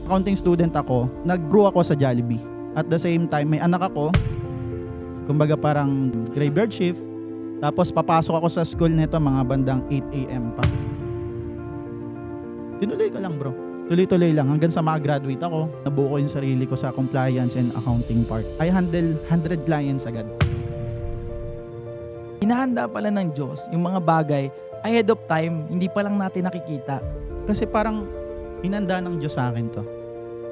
accounting student ako, nag-brew ako sa Jollibee. At the same time, may anak ako, kumbaga parang graveyard shift. Tapos papasok ako sa school nito mga bandang 8 a.m. pa. Tinuloy ko lang bro. Tuloy-tuloy lang hanggang sa ma-graduate ako. Nabuo ko yung sarili ko sa compliance and accounting part. I handle 100 clients agad. Hinahanda pala ng Diyos yung mga bagay ahead of time, hindi pa lang natin nakikita. Kasi parang hinanda ng Diyos sa akin to.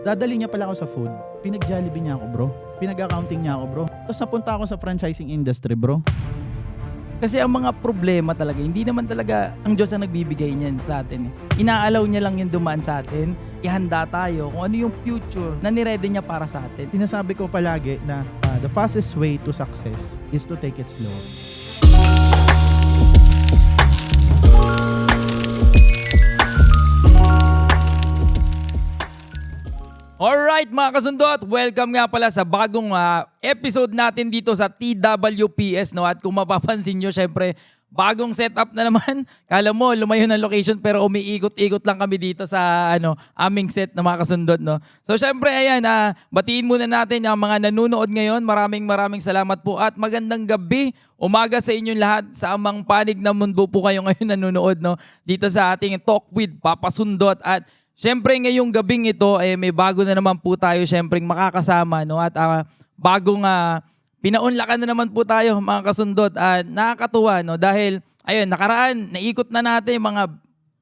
Dadali niya pala ako sa food. Pinag-Jollibee niya ako bro. Pinag-accounting niya ako bro. Tapos napunta ako sa franchising industry bro. Kasi ang mga problema talaga, hindi naman talaga ang Diyos ang nagbibigay niyan sa atin. Inaalaw niya lang yung dumaan sa atin. Ihanda tayo kung ano yung future na niredy niya para sa atin. Sinasabi ko palagi na the fastest way to success is to take it slow. Alright mga kasundot, welcome nga pala sa bagong episode natin dito sa TWPS. No? At kung mapapansin nyo, syempre, bagong setup na naman. Kala mo, lumayo ng location pero umiikot-ikot lang kami dito sa aming set na mga kasundot. No? So syempre, ayan, batiin muna natin ang mga nanonood ngayon. Maraming salamat po at magandang gabi. Umaga sa inyong lahat, sa amang panig na mundo po kayo ngayon nanonood. No? Dito sa ating Talk with Papa Sundot. At siyempre ngayong gabing ito may bago na naman po tayo siyempre makakasama no at bagong pinaunlakan na naman po tayo mga kasundot at nakakatuwa no dahil ayun nakaraan naikot na natin yung mga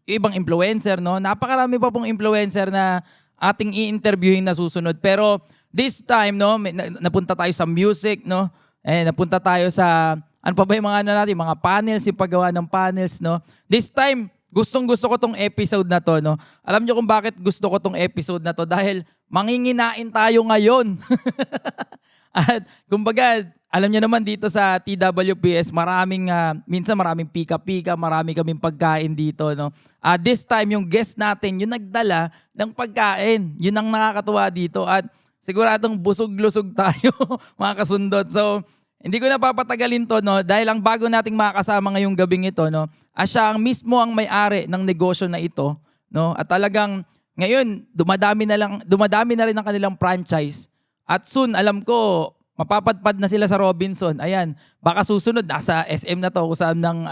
ibang influencer no napakarami pa pong influencer na ating i-interviewin na susunod pero this time no napunta tayo sa music no napunta tayo sa ano pa ba yung mga natin mga panels yung paggawa ng panels no this time gustong-gusto ko tong episode na to, no? Alam niyo kung bakit gusto ko tong episode na to? Dahil manginginain tayo ngayon. At kumbaga, alam niyo naman dito sa TWPS, minsan maraming pika-pika, marami kaming pagkain dito, no? This time, yung guest natin, yung nagdala ng pagkain. Yun ang nakakatuwa dito. At siguradong busog-lusog tayo, mga kasundot. So, hindi ko na papatagalin to no dahil ang bago nating makakasama ngayong gabing ito no, siya ang mismo ang may-ari ng negosyo na ito no at talagang ngayon dumadami na rin ang kanilang franchise at soon alam ko mapapadpad na sila sa Robinson. Ayan, baka susunod nasa SM na to kung saan ng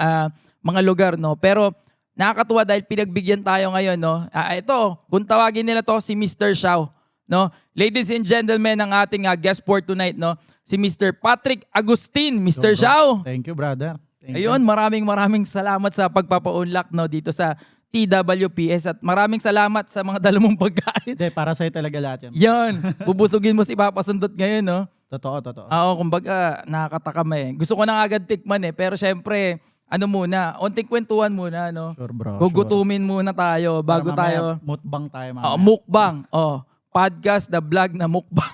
mga lugar no pero nakakatuwa dahil pinagbigyan tayo ngayon no. Ito, kung tawagin nila to si Mr. Xiao. No, ladies and gentlemen, ang ating guest for tonight, no, si Mr. Patrick Agustin, Mr. Xiao. Thank you, brother. Ayun, maraming salamat sa pagpapa-unlock no dito sa TWPS at maraming salamat sa mga dala mong pagkain. Hindi, para sa'yo talaga lahat yan. Yan, bubusugin mo si Papa Sundot ngayon, no? Totoo. Oo, kumbaga nakakatakam Gusto ko na agad tikman pero syempre, onting kwentuhan muna, no? Sure, bro. Gugutumin muna tayo bago para tayo. Mukbang tayo mamaya. Mukbang. Podcast, the vlog na mukbang.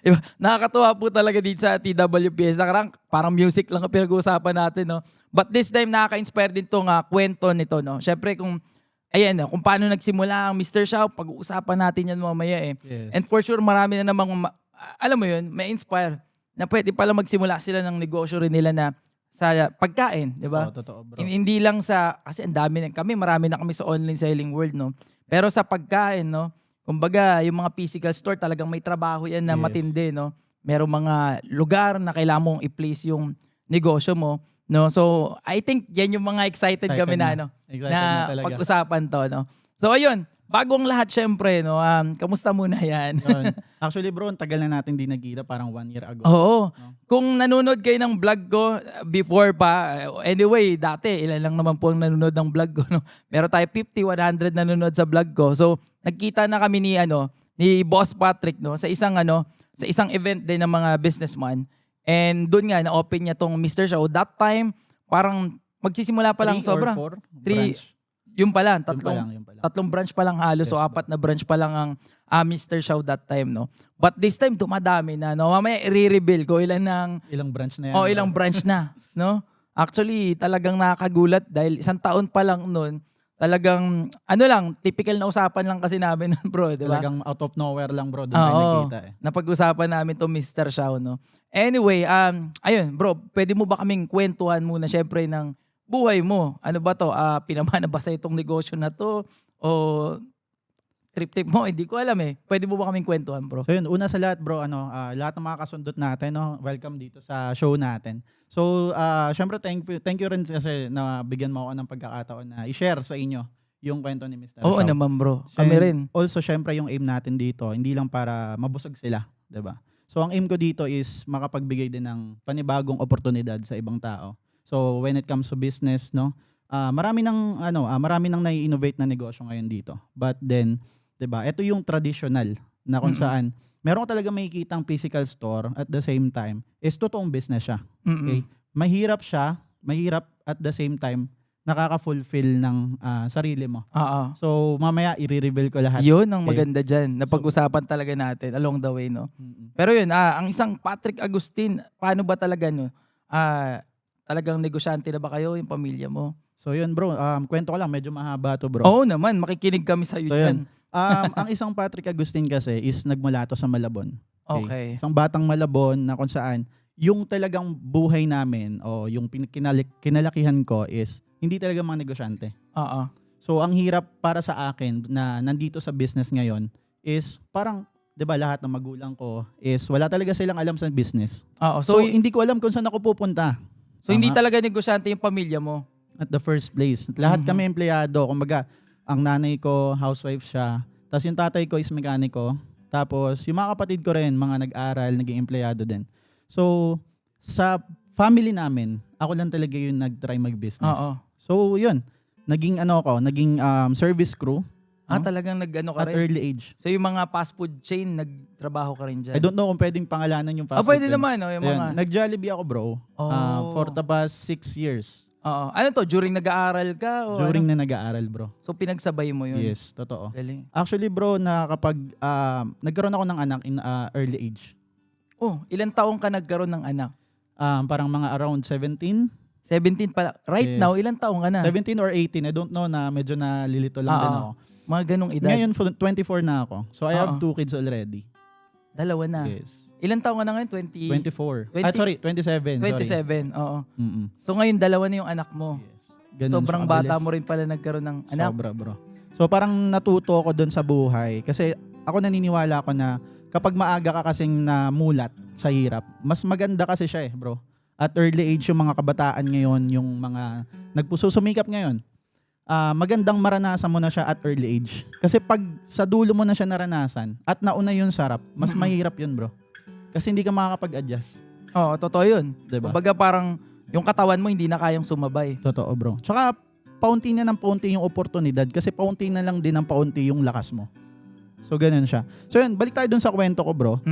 Diba? Nakakatuwa po talaga dito sa TWPS. Parang music lang ang pinag-uusapan natin. No? But this time, nakaka-inspire din itong kwento nito. No? Siyempre, kung paano nagsimula ang Mr. Xiao, pag-uusapan natin yan mamaya Yes. And for sure, marami na namang, alam mo yun, may inspire na pwede pala magsimula sila ng negosyo rin nila na sa pagkain, di ba? Totoo, bro. Hindi lang kasi ang dami marami na kami sa online selling world, no? Pero sa pagkain, no? Kumbaga, yung mga physical store, talagang may trabaho yan na matindi, no? Merong mga lugar na kailangan mong i-place yung negosyo mo, no? So, I think yan yung mga excited kami na pag-usapan to, no? So, ayun, bago ang lahat, syempre, no? Kamusta muna yan? Actually, bro, ang tagal na natin di nagkita, parang 1 year ago. Oo. No? Kung nanonood kayo ng vlog ko before pa, anyway, dati, ilan lang naman po ang nanonood ng vlog ko, no? Meron tayo 50, 100 nanonood sa vlog ko. So, nagkita na kami ni Boss Patrick, no? Sa isang event din ng mga businessman. And doon nga, na-open niya tong Mr. Xiao. That time, parang magsisimula pa lang sobra. 3 yung pa lang, tatlong branch pa lang halos, so 4 na branch pa lang ang Mr. Xiao that time, no? But this time, dumadami na, no? Mamaya i-reveal ko ilang branch na yan. ilang branch na, no? Actually, talagang nakakagulat dahil 1 taon pa lang noon, talagang, typical na usapan lang kasi namin, bro, di ba? Talagang out of nowhere lang, bro, doon tayo nagkita napag-usapan namin to Mr. Xiao, no? Anyway, ayun, bro, pwede mo ba kaming kwentuhan muna, syempre, ng buhay mo? Ano ba to? Pinamana ba sa itong negosyo na to? O trip mo? Hindi ko alam eh. Pwede mo ba kaming kwentuhan, bro? So yun, una sa lahat bro, lahat ng mga kasundot natin, no, welcome dito sa show natin. So, syempre thank you rin kasi na bigyan mo ako ng pagkakataon na i-share sa inyo yung kwento ni Mr. Oo Shaw. naman, bro. Kami rin. Also, syempre yung aim natin dito, hindi lang para mabusog sila, 'di ba? So, ang aim ko dito is makapagbigay din ng panibagong oportunidad sa ibang tao. So, when it comes to business, no, marami nang nai-innovate na negosyo ngayon dito. But then, 'di ba? Ito yung traditional na kung saan meron ka talaga makikitang physical store at the same time is totoong business siya. Okay? Mahirap at the same time nakaka-fulfill ng sarili mo. Oo. So, mamaya i-reveal ko lahat. Yun ang maganda dyan. Napag-usapan talaga natin along the way, no? Pero yun, ang isang Patrick Agustin, paano ba talaga, no? Talagang negosyante na ba kayo, yung pamilya mo? So, yun bro, kwento ko lang, medyo mahaba to bro. Oo naman, makikinig kami sa iyo So, dyan. yun. Ang isang Patrick Agustin kasi is nagmula to sa Malabon. Okay. Isang batang Malabon na kung saan yung talagang buhay namin o yung kinalakihan ko is hindi talaga mga negosyante. Oo. So ang hirap para sa akin na nandito sa business ngayon is parang 'di ba lahat ng magulang ko is wala talaga silang alam sa business. Oo. So hindi ko alam kung saan ako pupunta. So hindi talaga negosyante yung pamilya mo? At the first place. Lahat kami empleyado. Kumbaga, ang nanay ko, housewife siya. Tapos yung tatay ko is mekaniko. Tapos yung mga kapatid ko rin, mga nag-aral, naging empleyado din. So, sa family namin, ako lang talaga yung nag-try mag-business. Oo. So, yun. Naging service crew. Talagang nag-ano ka At rin? early age. So yung mga fast food chain, nagtrabaho ka rin dyan? I don't know kung pwedeng pangalanan yung fast food. Pwede naman. No, yung mga... Nag-Jollibee ako bro. For the past 6 years. Oo. Ano to? During nag-aaral ka? O During ano? na nag-aaral bro. So pinagsabay mo yun? Yes, totoo. Galing. Actually bro, nagkaroon ako ng anak in early age. Oh, ilang taong ka nagkaroon ng anak? Parang mga around 17. 17 pala. Right Yes. now, ilang taong ka na? 17 or 18. I don't know na medyo nalilito lang din ako. Mga ganong edad. Ngayon, 24 na ako. So, I have 2 kids already. Dalawa na. Yes. Ilang taong ka na ngayon? 24. 20? Sorry, 27. 27, oo. Mm-mm. So ngayon, dalawa na yung anak mo. Yes. Ganun Sobrang siya bata kabilis. mo rin pala nagkaroon ng anak. Sobra, bro. So, parang natuto ako dun sa buhay. Kasi ako naniniwala ako na kapag maaga ka kasing namulat sa hirap, mas maganda kasi siya bro. At early age yung mga kabataan ngayon, yung mga nagpususumikap ngayon, magandang maranasan mo na siya at early age. Kasi pag sa dulo mo na siya naranasan at nauna yung sarap, mas mahirap yun bro. Kasi hindi ka makakapag-adjust. Oo, totoo yun. Diba? Kumbaga parang yung katawan mo hindi na kayang sumabay. Totoo bro. Tsaka paunti na ng paunti yung oportunidad kasi paunti na lang din ng paunti yung lakas mo. So ganun siya. So yun, balik tayo dun sa kwento ko bro.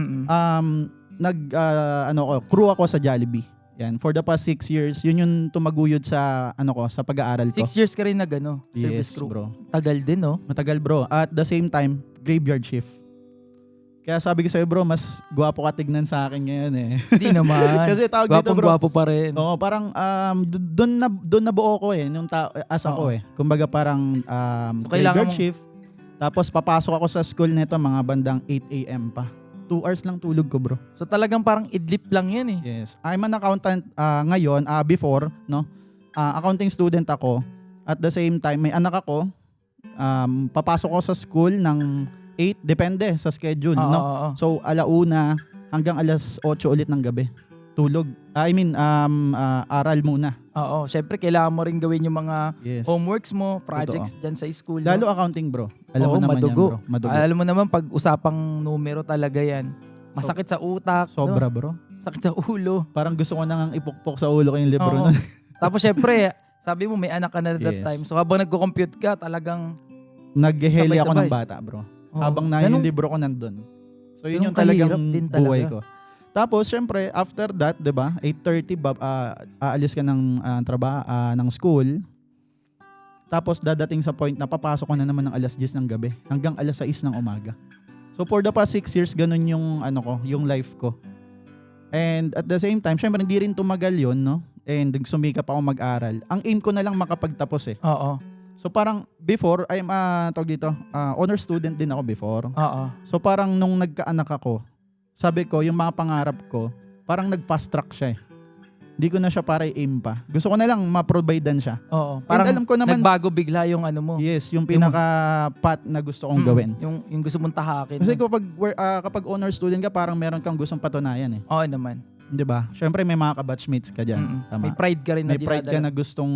Crew ako sa Jollibee. Yan, for the past 6 years, yun yung tumaguyod sa sa pag-aaral ko. 6 years ka rin service Yes, crew. bro. Tagal din, no? Matagal, bro. At the same time, graveyard shift. Kaya sabi ko sa'yo, bro, mas gwapo ka tignan sa akin ngayon Hindi naman. Kasi tawag dito, bro. Gwapo pa rin. Oo, parang doon na buo ko nung as ako Kumbaga parang graveyard shift. Tapos papasok ako sa school nito mga bandang 8 a.m. pa. 2 hours lang tulog ko, bro. So talagang parang idlip lang yan Yes. I'm an accountant ngayon, before, no? Accounting student ako. At the same time, may anak ako. Papasok ko sa school ng 8, depende sa schedule, no? Oo. So, 1:00 hanggang 8:00 ulit ng gabi. Tulog. Aral muna. Oo, syempre kailangan mo rin gawin yung mga Yes. homeworks mo, projects dyan sa school. Lalo no? accounting, bro. Alam Oo, mo naman madugo. yan, bro. Madugo. Alam mo naman, pag usapang numero talaga yan. Masakit sa utak. Sobra, no? bro. Sakit sa ulo. Parang gusto ko nang ipukpok sa ulo ko yung libro Oo. nun. Tapos syempre, sabi mo may anak ka na that Yes. time. So habang nagko-compute ka, talagang... Nagheheli ako ng Sabay-sabay. bata, bro. Oo. Habang na yung libro ko nandun. So, yun Ganun yung talagang kahirap din talaga. buhay ko. Tapos, syempre, after that, 'di ba? 8:30 aalis ka ng ng school. Tapos dadating sa point na papasok ko na naman ng 10:00 ng gabi hanggang 6:00 ng umaga. So for the past 6 years ganun yung yung life ko. And at the same time, syempre hindi rin tumagal 'yon, no? And sumikap ako mag-aral. Ang aim ko na lang makapagtapos Oo. So parang before, I'm honor student din ako before. Oo. So parang nung nagkaanak ako, sabi ko, yung mga pangarap ko, parang nag-fast track siya Hindi ko na siya para i-aim pa. Gusto ko na lang ma-providean siya. Oo. Parang alam ko naman- nagbago bigla yung ano mo. Yes, yung pinaka-path na gusto kong gawin. Yung gusto mong tahakin. Kasi kapag honor student ka, parang meron kang gustong patunayan eh. Oo naman. 'Di ba? Syempre may mga ka-batchmates ka diyan. Mm-mm. Tama. May pride ka rin na May pride ka dinadala. na gustong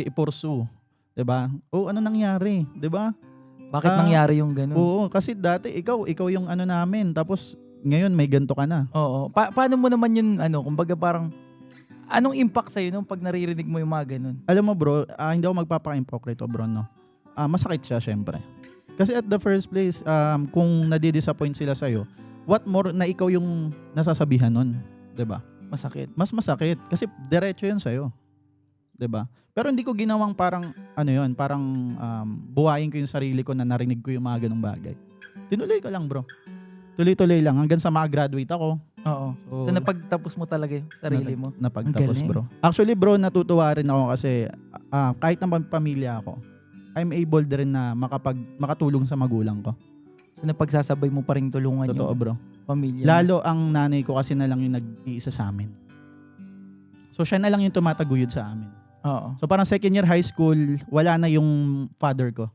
i-pursue. 'Di ba? Oh, ano nangyari? 'Di ba? Bakit nangyari yung ganun? Oo, kasi dati ikaw yung ano namin, tapos ngayon may ganto ka na. Oo. Paano mo naman yun, kumbaga parang, anong impact sa'yo nung pag naririnig mo yung mga ganun? Alam mo bro, hindi ako magpapaka-impokrito bro, no? Masakit siya syempre. Kasi at the first place, kung nadi-disappoint sila sa'yo, what more na ikaw yung nasasabihan nun, 'di ba? Masakit. Mas masakit kasi diretso yun sa'yo. 'Di ba? Pero hindi ko ginawang parang parang buhayin ko yung sarili ko na narinig ko yung mga ganung bagay. Tinuloy ko lang, bro. Tuloy-tuloy lang hanggang sa ma-graduate ako. Oo. So napagtapos mo talaga yung sarili mo. Napagtapos, Ang galing. bro. Actually, bro, natutuwa rin ako kasi kahit na pamilya ako, I'm able din na makatulong sa magulang ko. So napagsasabay mo pa rin tulungan Totoo, yung bro. pamilya. Lalo ang nanay ko kasi na lang yung nag-iisa sa amin. So siya na lang yung tumataguyod sa amin. Oo. So parang second year high school, wala na yung father ko.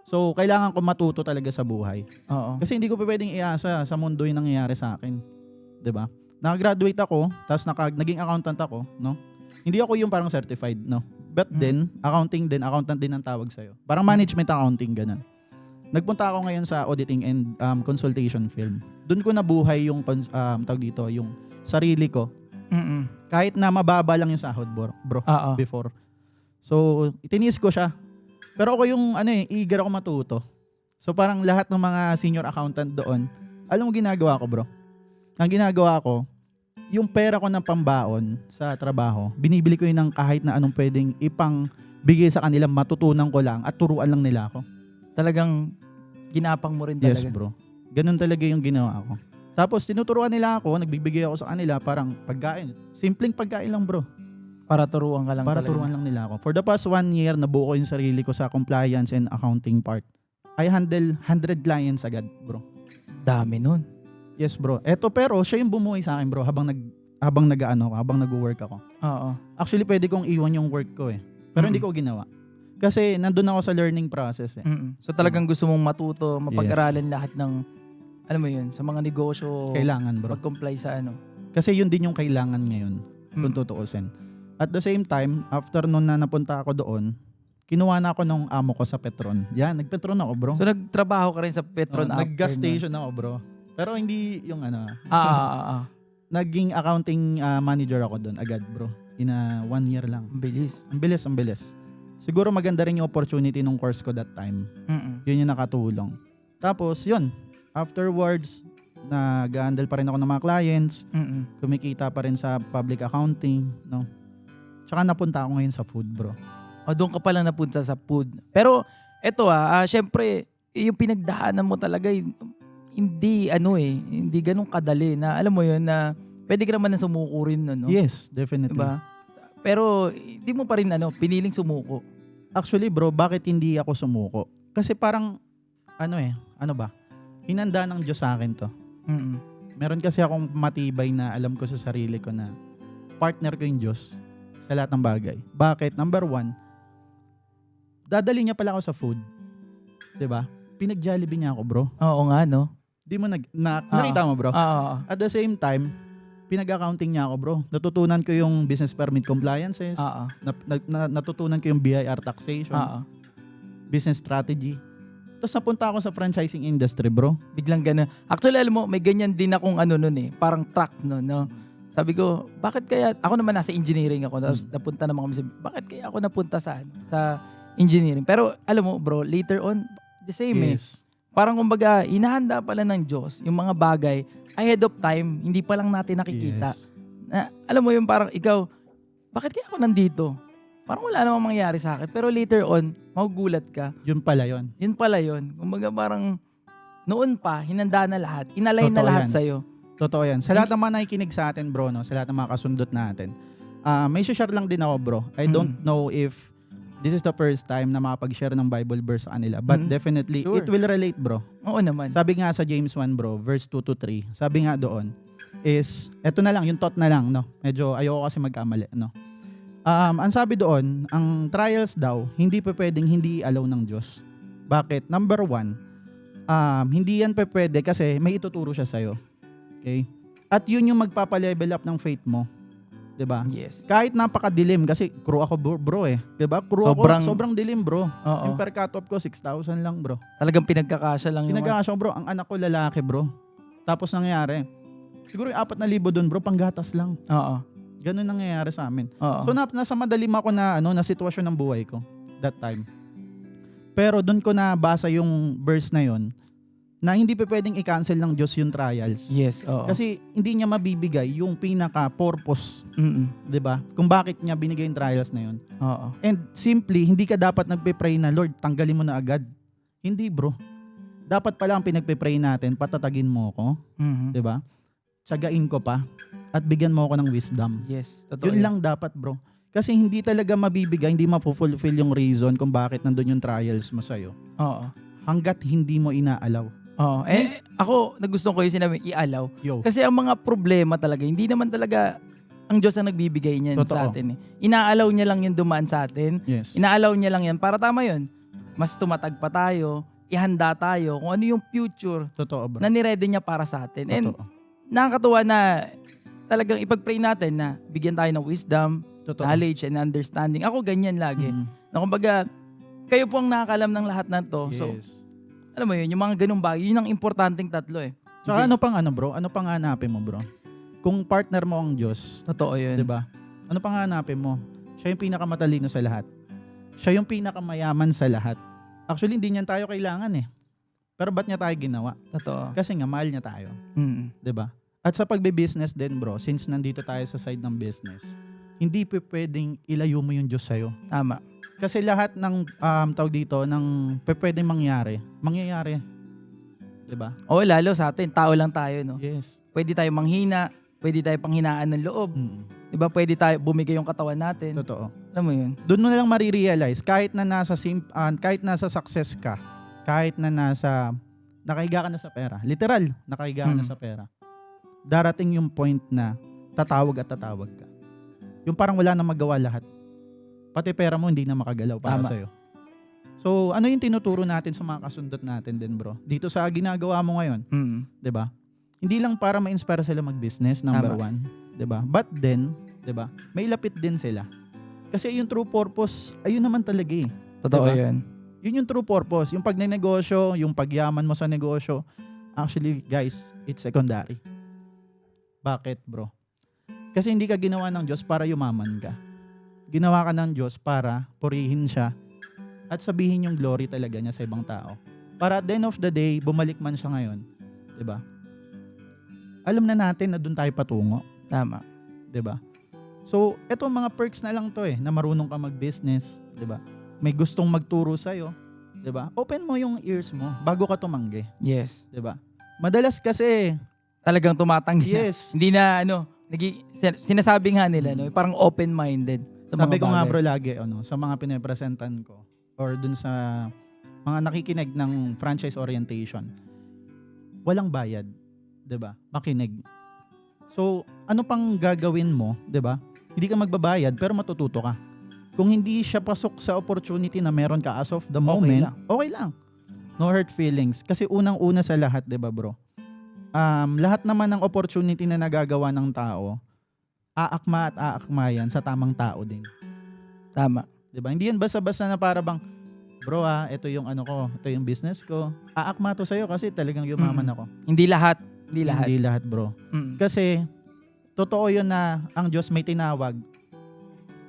So kailangan ko matuto talaga sa buhay. Oo. Kasi hindi ko pa pwedeng iasa sa mundo yung nangyayari sa akin. 'Di ba? Nakagraduate ako, tapos naging accountant ako, no? Hindi ako yung parang certified, no? But then, accountant din ang tawag sa'yo. Parang management accounting, ganun. Nagpunta ako ngayon sa auditing and consultation firm. Doon ko nabuhay yung tawag dito, yung sarili ko. Mm-mm. Kahit na mababa lang yung sahod, bro, Oo. before. So, itiniis ko siya. Pero ako yung eager ako matuto. So parang lahat ng mga senior accountant doon, alam mo ginagawa ko, bro? Ang ginagawa ko, yung pera ko ng pambaon sa trabaho, binibili ko yun ng kahit na anong pwedeng ipang bigay sa kanila, matutunan ko lang at turuan lang nila ako. Talagang ginapang mo rin talaga. Yes, bro. Ganun talaga yung ginawa ko. Tapos tinuturuan nila ako, nagbibigay ako sa kanila parang pagkain. Simpleng pagkain lang, bro. Para turuan ka lang Para talaga. turuan lang nila ako. For the past 1 year, nabuo ko yung sarili ko sa compliance and accounting part. I handle 100 clients agad, bro. Dami nun. Yes, bro. Eto pero siya yung bumuhay sa akin, bro, habang nag-work ako. Oo. Actually, pwede kong iwan yung work ko eh. Pero hindi ko ginawa. Kasi nandun ako sa learning process eh. Mm-mm. So talagang gusto mong matuto, mapag-aralan lahat ng, alam mo yun, sa mga negosyo. Kailangan, bro. Mag-comply sa Kasi yun din yung kailangan ngayon, kung tutuusin. At the same time, after nun na napunta ako doon, kinuha na ako nung amo ko sa Petron. Yan, nag-Petron ako, bro. So nagtrabaho ka rin sa Petron after. Nag-gas station ako, bro. Pero hindi yung naging accounting manager ako doon agad, bro. In 1 year lang. Ang bilis. Ang bilis. Siguro maganda rin yung opportunity nung course ko that time. Mm-mm. Yun yung nakatulong. Tapos, yun. Afterwards, nag-handle pa rin ako ng mga clients. Mm-mm. Kumikita pa rin sa public accounting, no? Tsaka napunta ako ngayon sa food, bro. O doon ka pala napunta sa food. Pero eto syempre yung pinagdaanan mo talaga hindi hindi ganun kadali na alam mo yun na pwede ka naman na sumuko rin no? Yes, definitely. Diba? Pero hindi mo pa rin piniling sumuko. Actually, bro, bakit hindi ako sumuko? Kasi parang hinanda ng Diyos sa akin to. Mm-mm. Meron kasi akong matibay na alam ko sa sarili ko na partner ko yung Diyos sa lahat ng bagay. Bakit? Number 1, dadali niya pala ako sa food. 'Di ba? Pinag-Jollibee niya ako, bro. Oo nga, no? Di mo nakita mo, bro? Oo. At the same time, pinag-accounting niya ako, bro. Natutunan ko yung business permit compliances. Oo. Natutunan ko yung BIR taxation, Oo. business strategy. Tapos napunta ako sa franchising industry, bro. Biglang gano'n. Actually, alam mo, may ganyan din akong parang track nun, no? Sabi ko, bakit kaya, ako naman nasa engineering ako, tapos napunta naman kami bakit kaya ako napunta sa engineering? Pero, alam mo, bro, later on, the same Yes. Parang kumbaga, inahanda pala ng Diyos yung mga bagay ahead of time, hindi pa lang natin nakikita. Yes. Na, alam mo yung parang ikaw, bakit kaya ako nandito? Parang wala namang mangyayari sa akin. Pero later on, magugulat ka. Yun pala yun. Yun pala yun. Kumbaga parang noon pa, hinanda na lahat. Inalay na Totoo lahat yan. sa'yo. Totoo yan. Sa lahat ng mga nakikinig sa atin, bro, no? Sa lahat ng mga kasundot natin, may share lang din ako, bro. I don't know if this is the first time na makapag-share ng Bible verse sa kanila. But definitely, Sure. it will relate, bro. Oo naman. Sabi nga sa James 1, bro, verse 2 to 3, sabi nga doon, is, eto na lang, yung thought na lang, no? Medyo ayoko kasi magkamali, no? Ang sabi doon, ang trials daw, hindi pa pwedeng hindi allow ng Diyos. Bakit? Number 1, hindi yan pa pwede kasi may ituturo siya sa'yo. Okay? At yun yung magpapa-level up ng faith mo. 'Di ba? Yes. Kahit napakadilim kasi crew ako bro eh. 'Di ba? Crew Sobrang- ako, sobrang dilim bro. Oo. Yung per cut-off ko 6,000 lang bro. Talagang pinagkakasya lang yung... Pinag-aasya ko bro, ang anak ko lalaki bro. Tapos nangyayari, siguro yung 4,000 doon bro, panggatas lang. Oo. Ganun nangyayari sa amin. Oo. So nasa madalim ako na sitwasyon ng buhay ko that time. Pero doon ko nabasa yung verse na yon na hindi pa pwedeng i-cancel ng Diyos yung trials. Yes, oo. Kasi hindi niya mabibigay yung pinaka-purpose, Mm-mm. 'di ba? Kung bakit niya binigay yung trials na yun. Oo. And simply, hindi ka dapat nagpe-pray na, Lord, tanggalin mo na agad. Hindi bro. Dapat pala ang pinagpe-pray natin, patatagin mo ko, Mhm. 'di ba? Tsagain ko pa at bigyan mo ako ng wisdom. Yes, totoo. Yun lang dapat bro. Kasi hindi talaga mabibigay, hindi mapufulfill yung reason kung bakit nandun yung trials mo sa'yo. Oo. Hanggat hindi mo inaalaw. Oo. Ako, nagustuhan ko yung sinabi, i-allow. Yo. Kasi ang mga problema talaga, hindi naman talaga ang Diyos ang nagbibigay niyan Totoo. sa atin. Inaalaw niya lang yung dumaan sa atin. Yes. Inaalaw niya lang yan para tama yun. Mas tumatag pa tayo, ihanda tayo kung ano yung future Totoo bro. na niredy niya para sa atin. And Totoo. nakakatuwa na talagang ipag-pray natin na bigyan tayo ng wisdom, Totoo. knowledge, and understanding. Ako ganyan lagi. Mm. Na kumbaga, kayo po ang nakakalam ng lahat ng to. So, Yes. alam mo yun, yung mga ganung bagay, yun ang importanteng tatlo eh. Tsaka ano pang bro? Ano pang hanapin mo bro? Kung partner mo ang Diyos, Totoo yun. 'di ba? Ano pang hanapin mo? Siya yung pinakamatalino sa lahat. Siya yung pinakamayaman sa lahat. Actually, hindi niyan tayo kailangan eh. Pero ba't niya tayo ginawa? Totoo. Kasi nga mahal niya tayo, Mm. 'di ba? At sa pagbe-business din bro, since nandito tayo sa side ng business, hindi pwedeng ilayo mo yung Diyos sa'yo. Tama. Kasi lahat ng tawag dito, ng pwedeng mangyayari. 'Di ba? Oo, lalo sa atin, tao lang tayo, no? Yes. Pwede tayo manghina, pwede tayo panghinaan ng loob. Mm. Diba? Pwede tayo bumigay yung katawan natin. Totoo. Alam mo yun? Doon mo na lang marirealize kahit na kahit nasa success ka, kahit na nakahiga ka na sa pera. Literal, nakahiga ka na sa pera. Darating yung point na tatawag ka. Yung parang wala na magawa lahat. Pati pera mo hindi na makagalaw para Tama. sa'yo. So, ano yung tinuturo natin sa mga kasundot natin din, bro? Dito sa ginagawa mo ngayon, Mm. 'di ba? Hindi lang para ma-inspire sila mag-business, number Tama. 1, 'di ba? But then, 'di ba? May lapit din sila. Kasi yung true purpose, ayun naman talaga eh. Totoo Diba? yun. Yun yung true purpose, yung pagnenegosyo, yung pagyaman mo sa negosyo. Actually, guys, it's secondary. Bakit, bro? Kasi hindi ka ginawa ng Diyos para yumaman ka. Ginawa ka ng Diyos para purihin siya at sabihin yung glory talaga niya sa ibang tao. Para at the end of the day, bumalik man siya ngayon. 'Di ba? Alam na natin na doon tayo patungo. Tama. 'Di ba? So, eto mga perks na lang to na marunong ka mag-business, 'di ba? May gustong magturo sa 'di ba? Open mo yung ears mo bago ka tumanggi, Yes. 'di ba? Madalas kasi, Talagang tumatanggi. yes. Hindi na sinasabi nga nila, no? Parang open-minded. Sa Sabi mga ko nga bagay. bro lagi sa mga pinepresentan ko or dun sa mga nakikinig ng franchise orientation, walang bayad, 'di ba? Makinig. So, ano pang gagawin mo, 'di ba? Hindi ka magbabayad pero matututo ka. Kung hindi siya pasok sa opportunity na meron ka as of the moment, okay lang. No hurt feelings. Kasi unang-una sa lahat, 'di ba, bro? Lahat naman ng opportunity na nagagawa ng tao, aakma at aakma yan sa tamang tao din. Tama. 'Di ba? Hindi yan basta-basta na para bang, bro ito yung ito yung business ko. Aakma to sa'yo kasi talagang yumaman ako. Hindi lahat. Hindi lahat. Hindi lahat, bro. Mm. Kasi, totoo yun na ang Diyos may tinawag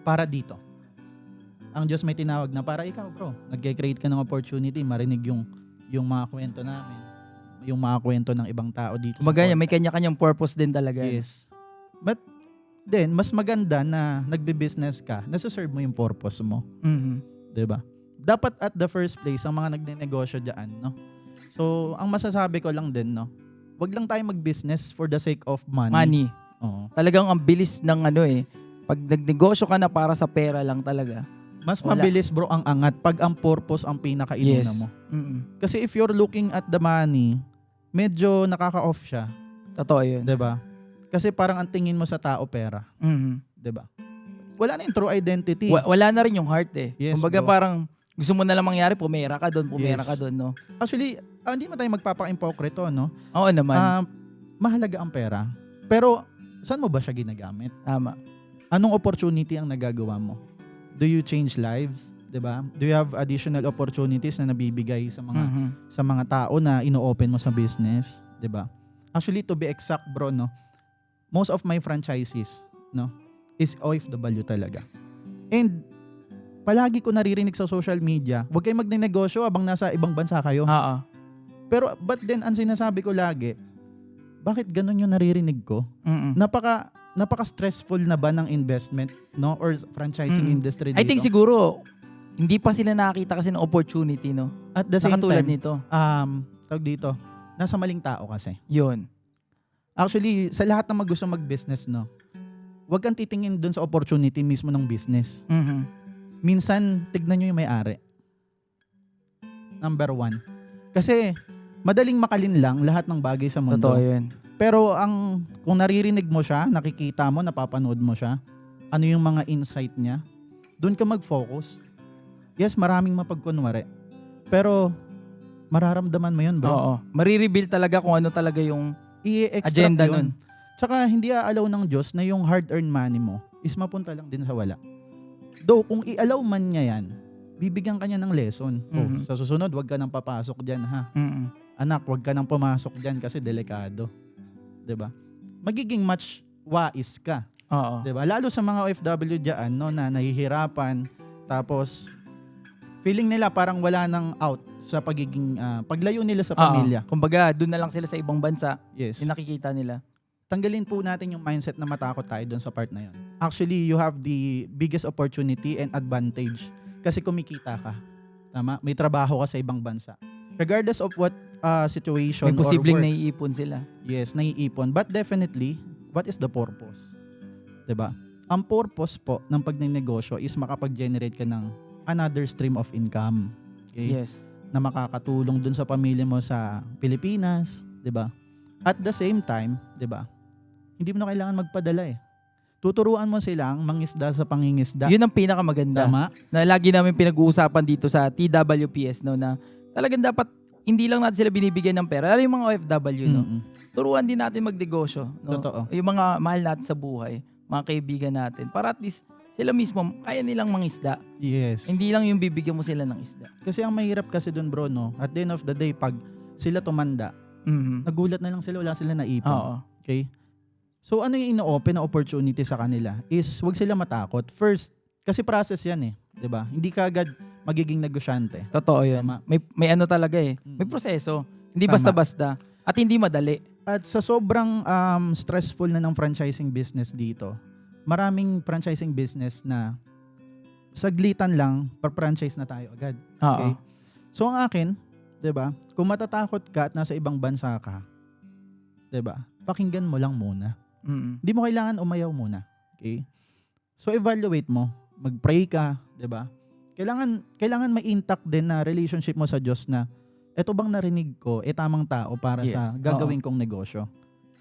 para dito. Ang Diyos may tinawag na para ikaw, bro. Nag-create ka ng opportunity, marinig yung mga kwento namin, yung mga kwento ng ibang tao dito. Kumbaga, podcast. may kanya-kanyang purpose din talaga. Yes. But then, mas maganda na nagbe-business ka, nasa-serve mo yung purpose mo. Mhm. 'Di ba? Dapat at the first place, ang mga nagnenegosyo dyan, no? So, ang masasabi ko lang din, no? Wag lang tayo mag-business for the sake of money. Money. Oo. Talagang ang bilis ng pag nagnegosyo ka na para sa pera lang talaga. Mas Wala. mabilis, bro, ang angat pag ang purpose ang pinakainuna mo. Mm-mm. Kasi if you're looking at the money, medyo nakaka-off siya. Totoo yun. 'Di ba? Kasi parang ang tingin mo sa tao pera, Mhm. 'di ba? Wala na yung true identity. Wala na rin yung heart eh. Yes, Kumbaga bro. parang gusto mo na lang mangyari, pumera ka doon, Yes. no? Actually, hindi man tayo magpapa-impokrito, no? Oo naman. Mahalaga ang pera. Pero saan mo ba siya ginagamit? Tama. Anong opportunity ang nagagawa mo? Do you change lives? 'Di ba? Do you have additional opportunities na nabibigay sa mga Mhm. sa mga tao na ino-open mo sa business, 'di ba? Actually, to be exact, bro, no, most of my franchises, no, is OFW talaga. And palagi ko naririnig sa social media, huwag kayong magnenegosyo habang nasa ibang bansa kayo. Oo. Pero but then ang sinasabi ko lagi, bakit ganun yung naririnig ko? Mm-mm. Napaka-stressful na ba ng investment, no, or franchising Mm. industry dito? I think siguro, hindi pa sila nakakita kasi ng opportunity, no? At the same Nakatulad time, nito. tawag dito, nasa maling tao kasi. Yun. Actually, sa lahat ng gusto mag-business, no, huwag kang titingin dun sa opportunity mismo ng business. Mhm. Minsan, tignan nyo yung may-ari. Number 1. Kasi, madaling makalinlang lahat ng bagay sa mundo. Totoo yun. Pero kung naririnig mo siya, nakikita mo, napapanood mo siya, ano yung mga insight niya, dun ka mag-focus. Yes, maraming mapagkunwari. Pero, mararamdaman mo yun, bro. Oo. Marireveal talaga kung ano talaga yung I-extract agenda yun. nun. Tsaka hindi aalaw ng Diyos na yung hard-earned money mo is mapunta lang din sa wala. Though, kung i-allow man niya yan, bibigyan ka niya ng lesson. Mhm. Sa susunod, wag ka nang papasok dyan, ha? Mm-mm. Anak, wag ka nang pumasok dyan kasi delikado. 'Di ba? Magiging much wais ka. Oo. 'Di ba? Lalo sa mga OFW diyan, no, na nahihirapan, tapos feeling nila parang wala nang out sa pagiging paglayo nila sa pamilya. Oo. Kumbaga, doon na lang sila sa ibang bansa. Yes. Yung nakikita nila. Tanggalin po natin yung mindset na matakot tayo doon sa part na yun. Actually, you have the biggest opportunity and advantage kasi kumikita ka. Tama? May trabaho ka sa ibang bansa. Regardless of what situation May posibleng or work, naiipon sila. yes, naiipon. But definitely, what is the purpose? 'Di ba? Ang purpose po ng pagnenegosyo is makapag-generate ka ng another stream of income. Okay? Yes. Na makakatulong dun sa pamilya mo sa Pilipinas, 'di ba? At the same time, 'di ba? Hindi mo na kailangan magpadala eh. Tuturuan mo silang mangisda sa pangingisda. Yun ang pinakamaganda. Tama? Na lagi namin pinag-uusapan dito sa TWPS, no, na talagang dapat hindi lang natin sila binibigyan ng pera. Lalo yung mga OFW, no. Mm-mm. Turuan din natin magnegosyo, no. Totoo. Yung mga mahal natin sa buhay, mga kaibigan natin, para at least sila mismo kaya nilang mangisda. Yes. Hindi lang yung bibigyan mo sila ng isda. Kasi ang mahirap kasi dun, bro, no, at the end of the day, pag sila tumanda, Mhm. nagulat na lang sila, wala sila naipon. Oo. Okay? So ano yung ino-open na opportunity sa kanila is wag sila matakot. First, kasi process yan eh. 'Di ba? Hindi ka agad magiging negosyante. Totoo yun. Tama. May ano talaga eh. May Mm. proseso. Hindi Tama. basta-basta. At hindi madali. At sa sobrang stressful na ng franchising business dito, maraming franchising business na saglitan lang, per-franchise na tayo agad. Oo. Okay? So ang akin, 'di ba? Kung matatakot ka at nasa ibang bansa ka, 'di ba? Pakinggan mo lang muna. Mm. Hindi mo kailangan umayaw muna. Okay? So evaluate mo, mag-pray ka, 'di ba? Kailangan may intact din na relationship mo sa Diyos na eto bang narinig ko, tamang tao para Yes. sa gagawin kong negosyo.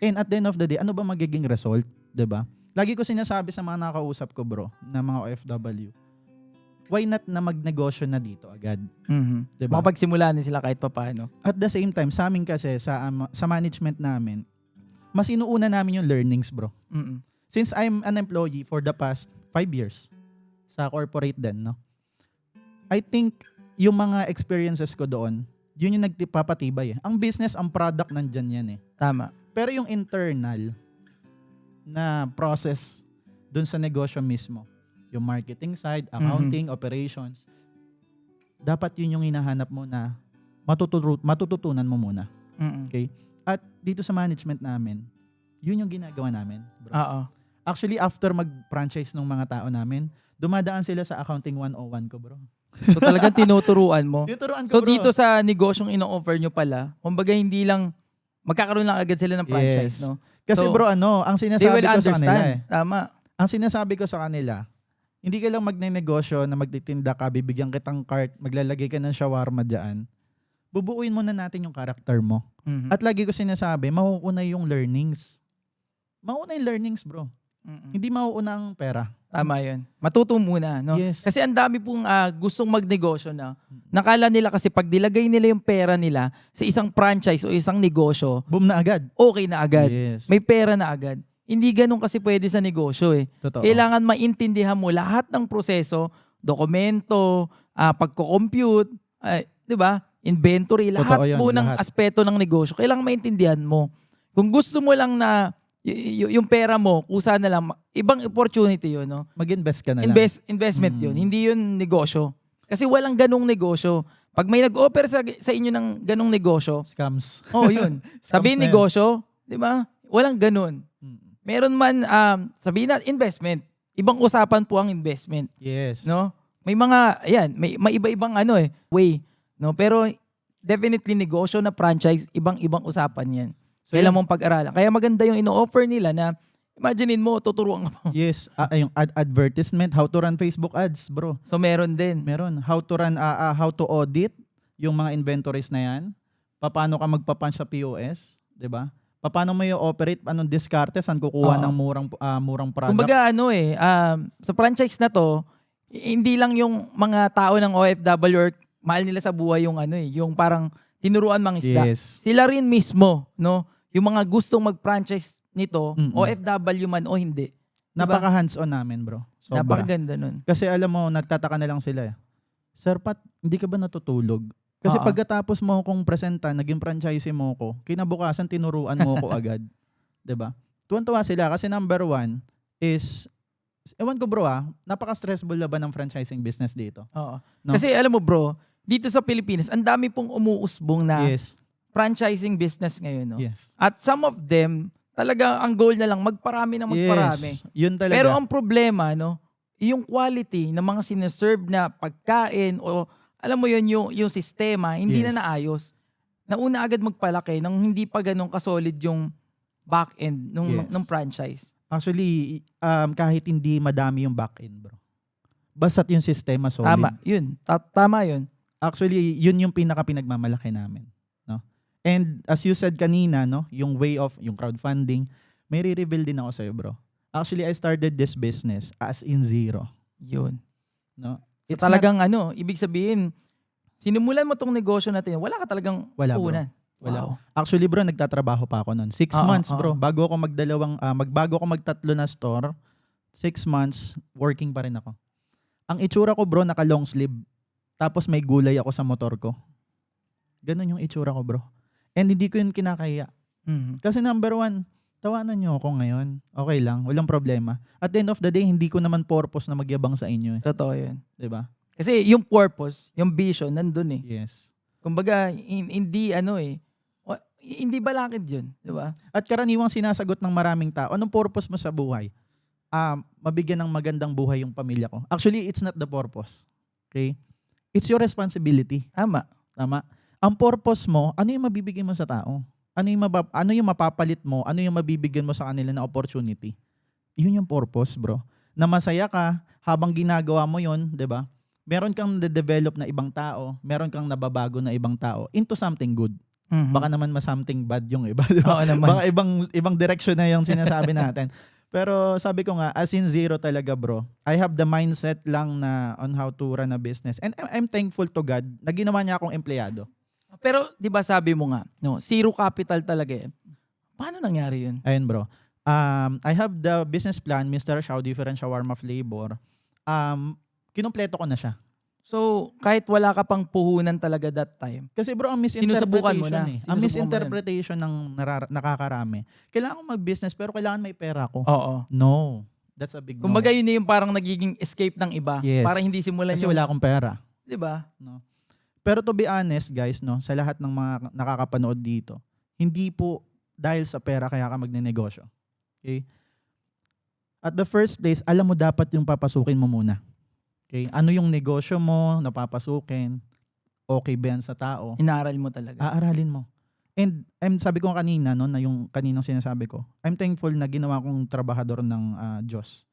And at the end of the day, ano ba magiging result, 'di ba? Lagi ko sinasabi sa mga nakausap ko, bro, na mga OFW. Why not na magnegosyo na dito agad, Mhm. 'di ba? Makapagsimula na sila kahit papaano. At the same time, sa amin kasi sa management namin, mas inuuna namin yung learnings, bro. Mm. Since I'm an employee for the past 5 years sa corporate din, no? I think yung mga experiences ko doon, yun yung nagpapatibay eh. Ang business, ang product nandyan yan eh. Tama. Pero yung internal na process doon sa negosyo mismo, yung marketing side, accounting, operations, dapat yun yung hinahanap mo na matututunan mo muna. Mm. Okay? At dito sa management namin, yun yung ginagawa namin, bro. Oo. Actually, after mag-franchise ng mga tao namin, dumadaan sila sa accounting 101 ko, bro. So talagang tinuturuan mo. Tinuturuan ko, So bro. dito sa negosyong ino-offer nyo pala, kumbaga hindi lang magkakaroon lang agad sila ng franchise, Yes. no? Kasi So, bro, ang They sinasabi will ko sa kanila understand. Tama. ang sinasabi ko sa kanila, hindi ka lang magnenegosyo na magtitinda ka, bibigyan kitang cart, maglalagay ka ng shawarma dyan. Bubuuin muna natin yung karakter mo. Mhm. At lagi ko sinasabi, mauuna yung learnings. Mauna yung learnings, bro. Mm-mm. Hindi mauuna ang pera. Tama yun. Matuto muna, no? Yes. Kasi ang dami pong gustong magnegosyo na. Nakala nila kasi pag nilagay nila yung pera nila sa isang franchise o isang negosyo, Boom na agad. okay na agad. Yes. May pera na agad. Hindi ganun kasi pwede sa negosyo eh. Totoo. Kailangan maintindihan mo lahat ng proseso, dokumento, pagko-compute, di ba? Inventory, lahat Totoo yun, po ng lahat. aspeto ng negosyo. Kailangan maintindihan mo. Kung gusto mo lang na yung pera mo, kusa na lang, ibang opportunity yun, no? Mag-invest ka na lang. Investment yun, hindi yun negosyo. Kasi walang ganong negosyo. Pag may nag-offer sa inyo ng ganong negosyo, Scams. yun. Sabihin na yun. negosyo, di ba? Walang ganon. Meron man, sabihin na investment. Ibang usapan po ang investment. Yes. No? May mga, may iba-ibang way. No? Pero definitely negosyo na franchise, ibang-ibang usapan yan. So, Kailan yun. mong pag-aralan. Kaya maganda yung ino-offer nila na, imaginein mo, tuturuan ka mo. Yes. Yung advertisement, how to run Facebook ads, bro. So meron din. Meron. How to run, how to audit yung mga inventories na yan. Paano ka magpapunch sa POS, di ba? Paano mo i-operate, anong diskarte, saan kukuha ng murang products. Kumbaga sa franchise na to, hindi lang yung mga tao ng OFW or mahal nila sa buhay yung yung parang tinuruan mang isda. Yes. Sila rin mismo, no? Yung mga gustong mag-franchise nito, Mm-mm. OFW man o hindi. Napaka hands-on namin, bro. Sobra. Napakaganda nun. Kasi alam mo, nagtataka na lang sila. Sir Pat, hindi ka ba natutulog? Kasi Oo. pagkatapos mo kong presenta, naging franchise mo ko, kinabukasan tinuruan mo ko agad. 'Di ba? Tuwan-tuwa sila kasi number one is, ewan ko bro napaka-stressful na ba ng franchising business dito? Oo. No? Kasi alam mo bro, dito sa Pilipinas, ang dami pong umuusbong na Yes. franchising business ngayon. No? Yes. At some of them, talaga ang goal na lang magparami na magparami. Yes. Yun talaga. Pero ang problema, no, yung quality ng mga sineserve na pagkain o alam mo yun, yung sistema, hindi Yes. na naayos. Nauna agad magpalaki nang hindi pa ganun kasolid yung back-end Yes. nung franchise. Actually, kahit hindi madami yung back-end, bro. Basta't yung sistema solid. Tama, yun. Tama yun. Actually, yun yung pinaka-pinagmamalaki namin. No? And as you said kanina, no, yung way of, yung crowdfunding, may re-reveal din ako sa'yo, bro. Actually, I started this business as in zero. Yun. No? So talagang ibig sabihin, sinimulan mo tong negosyo natin, wala ka talagang Wala, bro. puhunan. Wala. Wow. Actually, bro, nagtatrabaho pa ako noon. 6 Oo, months, oo. bro. Bago ako bago ako magtatlo na store, 6 months, working pa rin ako. Ang itsura ko, bro, naka long sleeve. Tapos may gulay ako sa motor ko. Ganun yung itsura ko, bro. And hindi ko yun kinakaya. Mhm. Kasi number one, tawanan nyo ako ngayon. Okay lang, walang problema. At the end of the day, hindi ko naman purpose na magyabang sa inyo. Totoo yun. 'Di ba? Kasi yung purpose, yung vision, nandun eh. Yes. Kumbaga, hindi hindi balakid yun. Di ba? At karaniwang sinasagot ng maraming tao, anong purpose mo sa buhay? Mabigyan ng magandang buhay yung pamilya ko. Actually, it's not the purpose. Okay? It's your responsibility. Tama. Tama? Ang purpose mo, ano yung mabibigyan mo sa tao? Ano yung mapapalit mo? Ano yung mabibigyan mo sa kanila na opportunity? Yun yung purpose, bro. Na masaya ka habang ginagawa mo yun, 'di ba? Meron kang na-develop na ibang tao, meron kang nababago na ibang tao into something good. Mhm. Baka naman something bad yung iba, 'di ba? Oo naman. Baka ibang direction na yung sinasabi natin. Pero sabi ko nga, as in zero talaga, bro. I have the mindset lang na on how to run a business. And I'm thankful to God na ginawa niya akong empleyado. Pero, di ba sabi mo nga, no, zero capital talaga eh. Paano nangyari yun? Ayun, bro. I have the business plan, Mr. Shaw Different Shawarma Flavor. Kinumpleto ko na siya. So, kahit wala ka pang puhunan talaga that time, Kasi bro, ang Sinusubukan mo misinterpretation na. eh. Ang Sinusubukan mo misinterpretation ng nakakarami. Kailangan ko mag-business pero kailangan may pera ko. oo. No. That's a big no. Kumbaga yun na yung parang nagiging escape ng iba Yes. para hindi simulan Kasi yung, wala akong pera. di ba? No. Pero to be honest, guys, no, sa lahat ng mga nakakapanood dito, hindi po dahil sa pera kaya ka magnenegosyo. Okay? At the first place, alam mo dapat yung papasukin mo muna. Okay? Ano yung negosyo mo na papasukin? Okay ba yan sa tao? Inaral mo talaga. Aaralin mo. And sabi ko kanina, no, na yung kaninang sinasabi ko, I'm thankful na ginawa kong trabahador ng Diyos.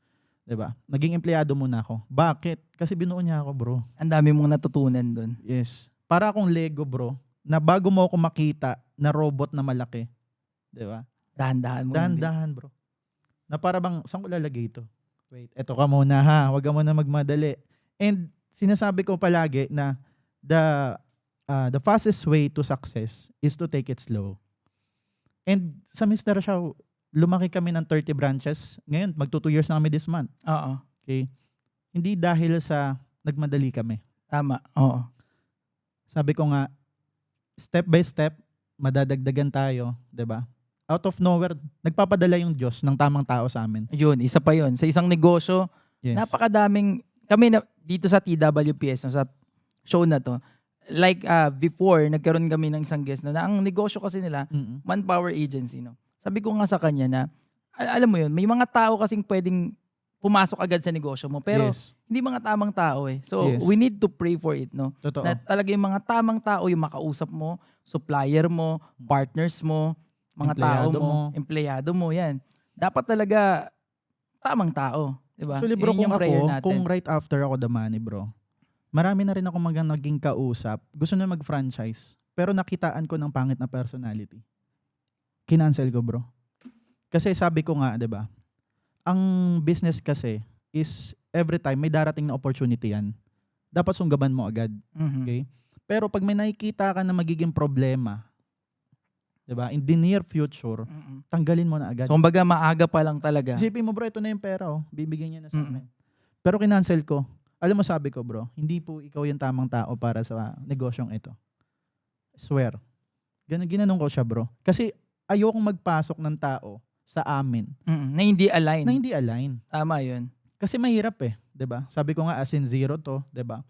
'Di ba? Naging empleyado muna ako. Bakit? Kasi binuo niya ako, bro. Ang dami mong natutunan dun. Yes. Para akong Lego, bro, na bago mo ako makita na robot na malaki. 'Di ba? Dahan-dahan mo. Dahan-dahan, bro. Na para bang, saan ko lalagay ito? Wait, eto ka muna ha. Huwag ka muna magmadali. And sinasabi ko palagi na the fastest way to success is to take it slow. And sa Mr. Shaw, lumaki kami ng 30 branches. Ngayon, magto 2 years na kami this month. Oo. Okay? Hindi dahil sa nagmadali kami. Tama. Oo. Sabi ko nga, step by step, madadagdagan tayo, 'di ba? Out of nowhere, nagpapadala yung Diyos ng tamang tao sa amin. Yun, isa pa yun. Sa isang negosyo, Yes. napakadaming, kami na, dito sa TWPS, no, sa show na to, like before, nagkaroon kami ng isang guest na ang negosyo kasi nila, Mm-mm. manpower agency. No? Sabi ko nga sa kanya na, alam mo yun, may mga tao kasing pwedeng pumasok agad sa negosyo mo, pero Yes. hindi mga tamang tao eh. So, Yes. we need to pray for it, no? Totoo. Na talaga yung mga tamang tao, yung makausap mo, supplier mo, partners mo, mga tao Empleyado mo, mo. empleyado mo, yan. Dapat talaga tamang tao, di ba? Actually bro, Yun kung yung prayer ako, natin. kung right after ako damani bro, marami na rin ako naging kausap. Gusto na mag-franchise. Pero nakitaan ko ng pangit na personality. Kinancel ko bro. Kasi sabi ko nga, di ba, ang business kasi is every time may darating na opportunity yan. Dapat sunggaban mo agad. Mhm. Okay? Pero pag may nakikita ka na magiging problema, 'di ba? In the near future, Mhm. tanggalin mo na agad. So, kumbaga maaga pa lang talaga. Isipin mo bro, ito na yung pera oh. Bibigyan niya na sa Mm-mm. amin. Pero kinancel ko. Alam mo sabi ko bro, hindi po ikaw yung tamang tao para sa negosyong ito. Swear. Ginanong ko siya bro. Kasi ayokong magpasok ng tao sa amin Mhm. Na hindi align. na hindi align. Tama yun. Kasi mahirap 'di ba? Sabi ko nga as in zero to, 'di ba?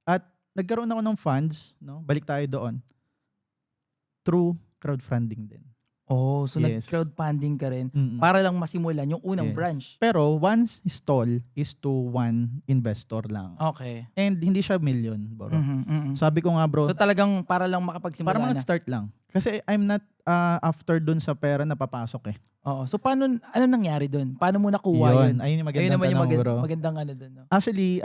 At nagkaroon ako ng funds, no? Balik tayo doon. Through crowdfunding din. Oh, so Yes. nag-crowdfunding ka rin Mm-mm. para lang masimulan yung unang Yes. branch. Pero one stall is to one investor lang. Okay. And hindi siya million, bro. Mhm, mhm. Sabi ko nga bro, So talagang para lang makapagsimula para na. mag-start lang. Kasi I'm not after dun sa pera na papasok eh. Oo. So paano, ano nangyari doon? Paano mo nakuha yun? Ayun yung Ayun magandang naman yung tanong bro. magandang ano doon. No? Actually,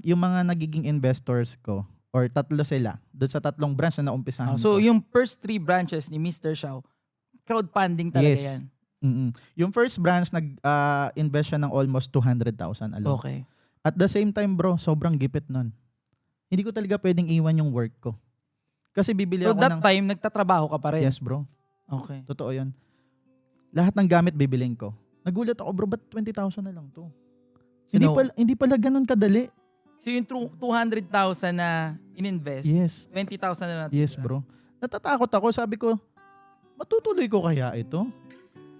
yung mga nagiging investors ko, or tatlo sila, doon sa tatlong branch na naumpisahan So ko. yung first 3 branches ni Mr. Shaw, crowdfunding talaga Yes. yan. Mm-mm. Yung first branch, nag-invest siya ng almost 200,000 alone. Okay. At the same time bro, sobrang gipit nun. Hindi ko talaga pwedeng iwan yung work ko. Kasi bibili So ako that ng... time, nagtatrabaho ka pa rin? Yes bro, Okay. totoo yun. Lahat ng gamit bibiling ko. Nagulat ako bro, ba't 20,000 na lang to? Hindi pala ganun kadali. So yung 200,000 na in-invest, Yes. 20,000 na natin. Yes bro. Natatakot ako, sabi ko, matutuloy ko kaya ito?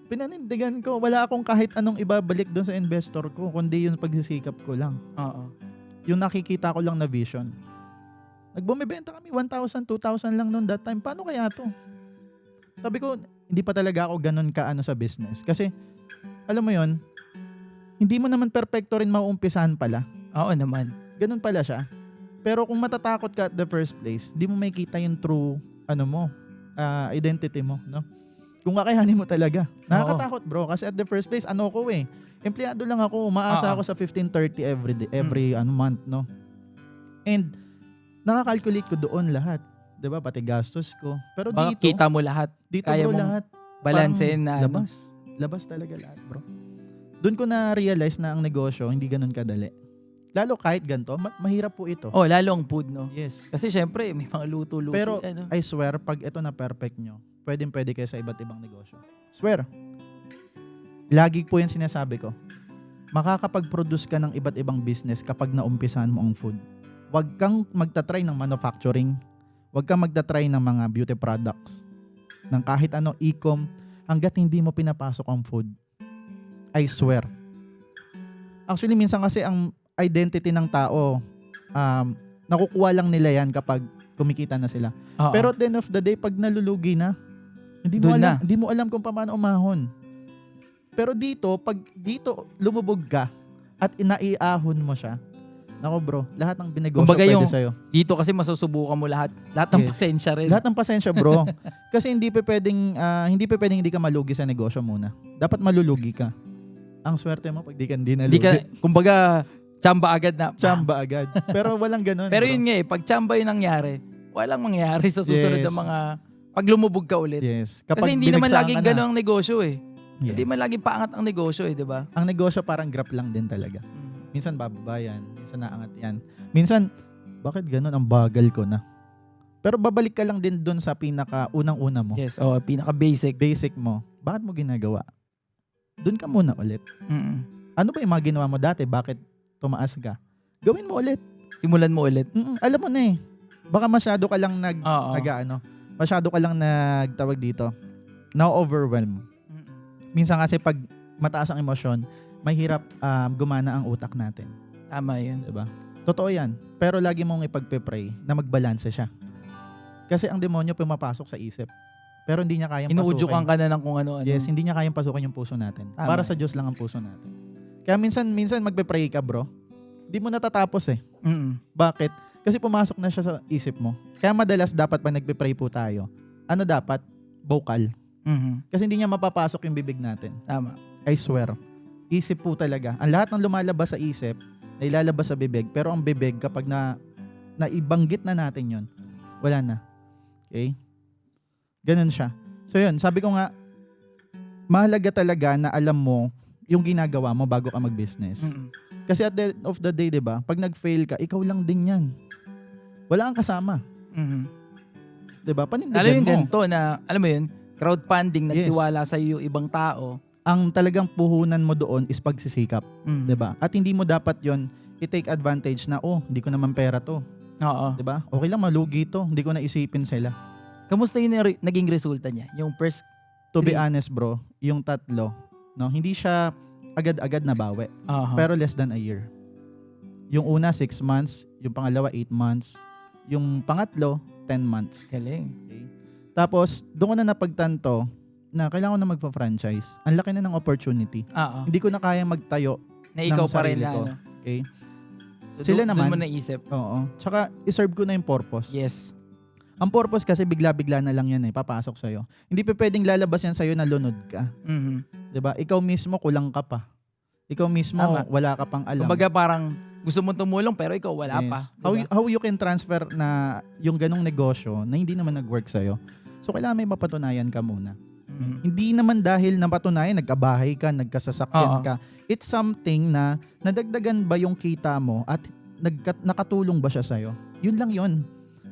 Pinanindigan ko, wala akong kahit anong ibabalik doon sa investor ko, kundi yung pagsisikap ko lang. Oo. Yung nakikita ko lang na vision. Nagbumibenta kami 1,000, 2,000 lang noon that time. Paano kaya to? Sabi ko, hindi pa talaga ako ganun kaano sa business. Kasi, alam mo yon, hindi mo naman perfecto rin mauumpisahan pala. Oo naman. Ganun pala siya. Pero kung matatakot ka at the first place, hindi mo makita yung true, identity mo, no? Kung kakayanin mo talaga. Nakakatakot bro, kasi at the first place, empleyado lang ako, umaasa ako sa 15.30 every month, no? And, nakakalculate ko doon lahat. 'Di ba? Pati gastos ko. Pero Baka dito, kita mo lahat. bro, kaya mong lahat. Balansein na. Parang labas talaga lahat, bro. Doon ko na realize na ang negosyo hindi ganun kadali. Lalo kahit ganito, mahirap po ito. Oh, lalo ang food, no? Yes. Kasi syempre, may mga luto-luto. Pero ano. I swear, pag ito na perfect nyo, pwede kayo sa iba't ibang negosyo. Swear. Lagi po yan sinasabi ko. Makakapag-produce ka ng iba't ibang business kapag naumpisahan mo ang food. Huwag kang magta-try ng manufacturing. Huwag kang magta-try ng mga beauty products. Ng kahit ano, e-com, hanggat hindi mo pinapasok ang food. I swear. Actually, minsan kasi ang identity ng tao, nakukuha lang nila yan kapag kumikita na sila. Oo. Pero at the end of the day, pag nalulugi na, hindi mo alam kung paano umahon. Pero pag dito lumubog ka at inaiahon mo siya, nako bro, lahat ng binegosyo Kumbaga pwede yung- sa'yo. Dito kasi masusubukan mo lahat. Lahat ng Yes. pasensya rin. Lahat ng pasensya bro. Kasi hindi pa pwedeng hindi ka malugi sa negosyo muna. Dapat malulugi ka. Ang swerte mo pag di Hindi nalugi. ka, kumbaga, tsamba agad na. Tsamba agad. Pero walang ganun Pero bro. yun nga pag tsamba yung nangyari, walang mangyari sa susunod Yes. na mga, pag lumubog ka ulit. Yes. Kapag Kasi hindi naman binagsakan laging ka na. gano'n ang negosyo eh. Yes. Hindi man laging paangat ang negosyo di ba? Ang negosyo parang graph lang din talaga. Minsan bababa yan, minsan naangat yan. Minsan, bakit ganun? Ang bagal ko na. Pero babalik ka lang din dun sa pinaka unang-una mo. Yes, pinaka-basic. Basic mo. Bakit mo ginagawa? Dun ka muna ulit. Mm-mm. Ano ba yung mga ginawa mo dati? Bakit tumaas ka? Gawin mo ulit. Simulan mo ulit. Alam mo na eh. Baka masyado ka lang Oo. masyado ka lang nagtawag dito. Na-overwhelm. Minsan kasi pag mataas ang emosyon, mahirap gumana ang utak natin. Tama yun. Diba? Totoo yan. Pero lagi mong ipagpe-pray na magbalanse siya. Kasi ang demonyo pumapasok sa isip. Pero hindi niya kayang Inuudyukan pasukin. ka na ng kung ano-ano. Yes, hindi niya kayang pasukin yung puso natin. Tama. Para sa Diyos lang ang puso natin. Kaya minsan magpe-pray ka, bro. Hindi mo natatapos eh. Mm-mm. Bakit? Kasi pumasok na siya sa isip mo. Kaya madalas dapat pag nagpe-pray po tayo, ano dapat? Vocal. Mhm. Kasi hindi niya mapapasok yung bibig natin. Tama. I swear. Isip po talaga. Ang lahat ng lumalabas sa isip, na ilalabas sa bibig. Pero ang bibig, kapag naibanggit na natin yon, wala na. Okay? Ganun siya. So yun, sabi ko nga, mahalaga talaga na alam mo yung ginagawa mo bago ka mag-business. Mm-mm. Kasi at the end of the day, diba, pag nag-fail ka, ikaw lang din yan. Wala kang kasama. Mhm. Diba? Panindigan Lalo yung mo. ganito na, alam mo yun, crowdfunding, Yes. nagtiwala sa iyo ibang tao. Ang talagang puhunan mo doon is pagsisikap. Mhm. 'Di ba? At hindi mo dapat 'yon i-take advantage na hindi ko naman pera to, Oo. 'di ba? Okay lang malugi to, hindi ko na isipin sila. Kamusta yung naging resulta niya? Yung first, To be Three. honest, bro, yung tatlo, no, hindi siya agad-agad nabawi, pero less than a year. Yung una 6 months, yung pangalawa 8 months, yung pangatlo 10 months. galing. Okay? Tapos doon ko na napagtanto na kailangan ko na magpa-franchise. Ang laki na ng opportunity. Oo. Hindi ko na kaya magtayo. Na ikaw ng pa rin sarili na, ko. ano. Okay? So, Sila doon naman- mo naisip. Oo. Tsaka, iserve ko na yung purpose. Yes. Ang purpose kasi bigla-bigla na lang yan papasok sa'yo. Hindi pa pwedeng lalabas yan sa'yo na lunod ka. Mhm. 'Di ba? Ikaw mismo kulang ka pa. Ikaw mismo Tama. wala ka pang alam. Kumbaga parang gusto mong tumulong pero ikaw wala Yes. pa. How, Diba? how you can transfer na yung ganong negosyo na hindi naman nag-work sa'yo. So, kailangan may mapatunayan ka muna. Mhm. Hindi naman dahil napatunayan, nagkabahay ka, nagkasasakyan Oo. ka. It's something na nadagdagan ba yung kita mo at nakatulong ba siya sa'yo? Yun lang yun.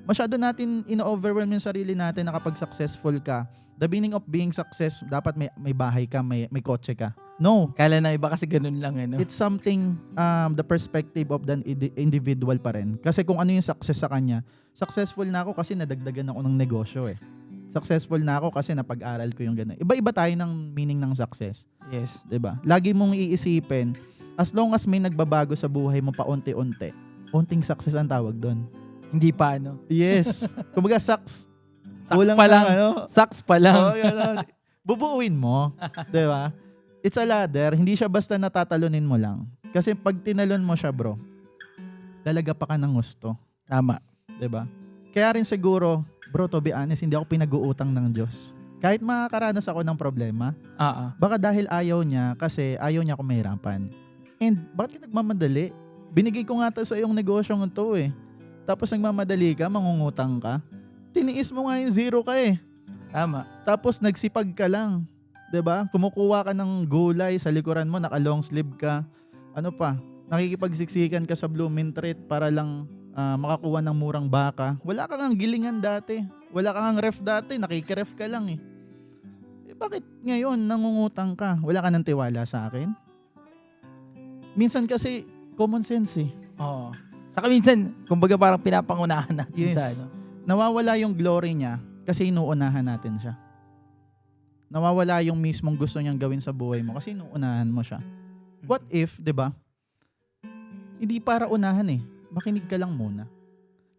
Masyado natin ino-overwhelm yung sarili natin na kapag successful ka. The meaning of being success, dapat may bahay ka, may kotse ka. No. Kala na iba kasi ganun lang ano. It's something, the perspective of the individual pa rin. Kasi kung ano yung success sa kanya, successful na ako kasi nadagdagan ako ng negosyo eh. Successful na ako kasi napag-aral ko yung gano'n. Iba-iba tayo ng meaning ng success. Yes. 'Di ba? Lagi mong iisipin, as long as may nagbabago sa buhay mo paunti-unti, unting success ang tawag doon. Hindi pa ano. Yes. Kumbaga sucks. Sucks pa lang. Sucks pa lang. Oh, gano'n. Bubuuin mo. 'Di ba? It's a ladder. Hindi siya basta natatalunin mo lang. Kasi pag tinalon mo siya, bro, lalaga pa ka ng gusto. Tama. 'Di ba? Kaya rin siguro, bro, to be honest, hindi ako pinag-uutang ng Diyos. Kahit makakaranas ako ng problema, Oo. baka dahil ayaw niya kasi ayaw niya ako mahirapan. And bakit ka nagmamadali? Binigay ko nga sa iyong negosyong ito eh. Tapos nagmamadali ka, mangungutang ka. Tiniis mo nga yung zero ka eh. Tama. Tapos nagsipag ka lang. 'Di ba? Kumukuha ka ng gulay sa likuran mo, naka long sleeve ka. Ano pa? Nakikipagsiksikan ka sa Blooming Treat para lang makakuha ng murang baka. Wala kang ang gilingan dati. Wala kang ang ref dati. Nakikiref ka lang eh. Bakit ngayon nangungutang ka? Wala ka ng tiwala sa akin? Minsan kasi common sense eh. Oo. Saka minsan, kumbaga parang pinapangunahan natin Yes. sa ano. Nawawala yung glory niya kasi inuunahan natin siya. Nawawala yung mismong gusto niyang gawin sa buhay mo kasi inuunahan mo siya. What if, 'di ba? Hindi para unahan eh. Makinig ka lang muna.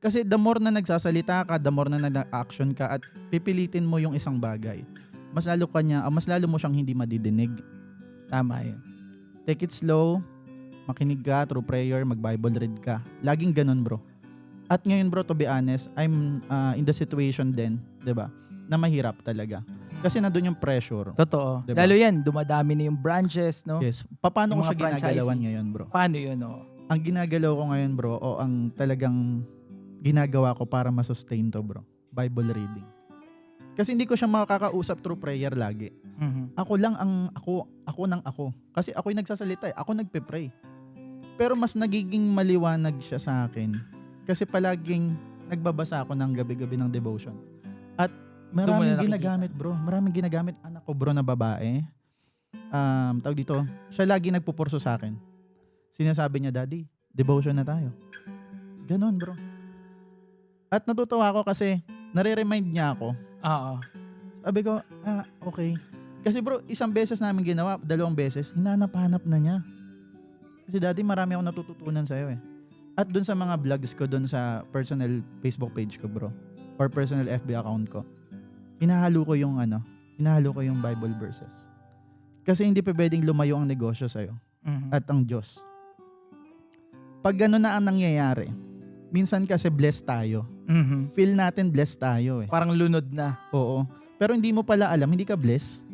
Kasi the more na nagsasalita ka, the more na nag-action ka at pipilitin mo yung isang bagay, mas lalo mo siyang hindi madidinig. Tama yun. Take it slow, makinig ka through prayer, mag-Bible read ka. Laging ganun, bro. At ngayon, bro, to be honest, I'm in the situation din, 'di ba? Na mahirap talaga. Kasi nandun yung pressure. Totoo. Diba? Lalo yan, dumadami na yung branches, no? Yes. Paano Yung ko mga siya ginagalawan franchising. ngayon, bro? Paano yun, no? Ang ginagalaw ko ngayon, bro, o ang talagang ginagawa ko para masustain to, bro, Bible reading. Kasi hindi ko siya makakausap through prayer lagi. Mhm. Ako lang ang ako ng ako. Kasi ako'y nagsasalita eh. Ako nagpe-pray. Pero mas nagiging maliwanag siya sa akin. Kasi palaging nagbabasa ako ng gabi-gabi ng devotion. At Doon mo na maraming nakikita. ginagamit bro. Maraming ginagamit anak ko bro na babae. Tawag dito, siya lagi nagpupurso sa akin. Sinasabi niya, Daddy, devotion na tayo. Ganon bro. At natutuwa ako kasi nare-remind niya ako. Oo. Sabi ko, okay. Kasi bro, isang beses namin ginawa, 2 beses, hinanap-hanap na niya. Kasi Daddy, marami akong natututunan sa'yo eh. At dun sa mga vlogs ko, dun sa personal Facebook page ko bro, or personal FB account ko, hinahalo ko yung Bible verses. Kasi hindi pa pwedeng lumayo ang negosyo sa'yo Mhm. at ang Diyos. Pag gano'n na ang nangyayari, minsan kasi blessed tayo. Mhm. Feel natin blessed tayo eh. Parang lunod na. Oo. Pero hindi mo pala alam, hindi ka blessed.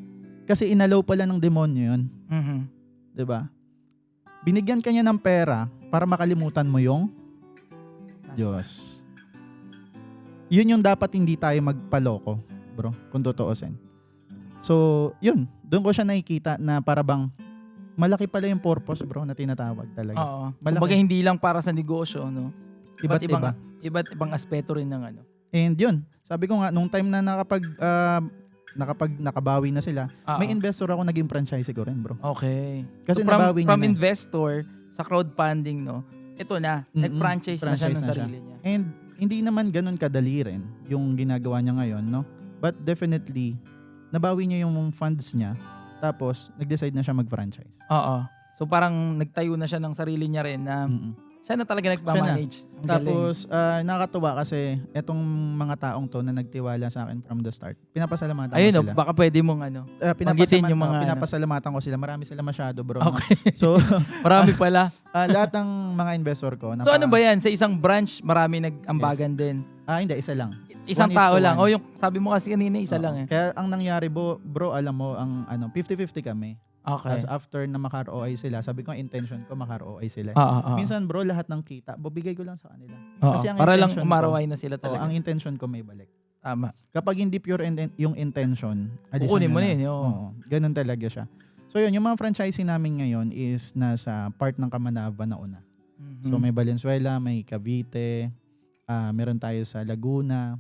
Kasi inalaw pala ng demonyo yun. Mhm. 'Di ba? Binigyan ka niya ng pera para makalimutan mo yung Diyos. Yun yung dapat hindi tayo magpaloko, bro, kung tutuusin. So, yun. Doon ko siya nakikita na para bang malaki pala yung purpose, bro, na tinatawag talaga. Oo. Malaki. Kumbaga hindi lang para sa negosyo, no? Iba't iba. Iba't ibang aspeto rin ng ano. And yun, sabi ko nga, nung time na nakabawi na sila, Oo. may investor ako naging franchisee ko rin, bro. Okay. Kasi So, nabawi niya from na. investor sa crowdfunding, no? Ito na, nag-franchise na siya Franchise ng na siya. sarili niya. And hindi naman ganun kadali rin yung ginagawa niya ngayon, no? But definitely, nabawi niya yung funds niya. Tapos, nag-decide na siya mag-franchise. Oo. So parang nagtayo na siya ng sarili niya rin na siya na talaga nagmamanage. Ang galing. Tapos, nakakatuwa kasi etong mga taong to na nagtiwala sa akin from the start, pinapasalamatan Ayun, ko oh, sila. baka pwede mong ano. Banggitin yung mga pinapasalamatan ko sila. Marami sila masyado, bro. Okay. So, Marami pala. lahat ng mga investor ko. So ano ba yan? Sa isang branch, marami nag-ambagan din. Hindi, isa lang. Isang 1 is tao to lang. 1. O yung sabi mo kasi kanina, isa Oo. lang eh. Kaya ang nangyari, bro, alam mo, 50-50 kami. Okay. Tapos after na makar-OI sila, sabi ko, intention ko makar-OI sila. Oo. Minsan bro, lahat ng kita, bibigay ko lang sa kanila. Oo. Kasi ang Para lang intention ko- umaraway na sila Oo, talaga. ang intention ko may balik. Tama. Kapag hindi pure yung intention, alisan Kukunin mo nyo na yun, oo. Oo, ganun talaga siya. So yun, yung mga franchising namin ngayon is nasa part ng Kamanava na una. Mhm. So may Valenzuela, may Cavite, meron tayo sa Laguna.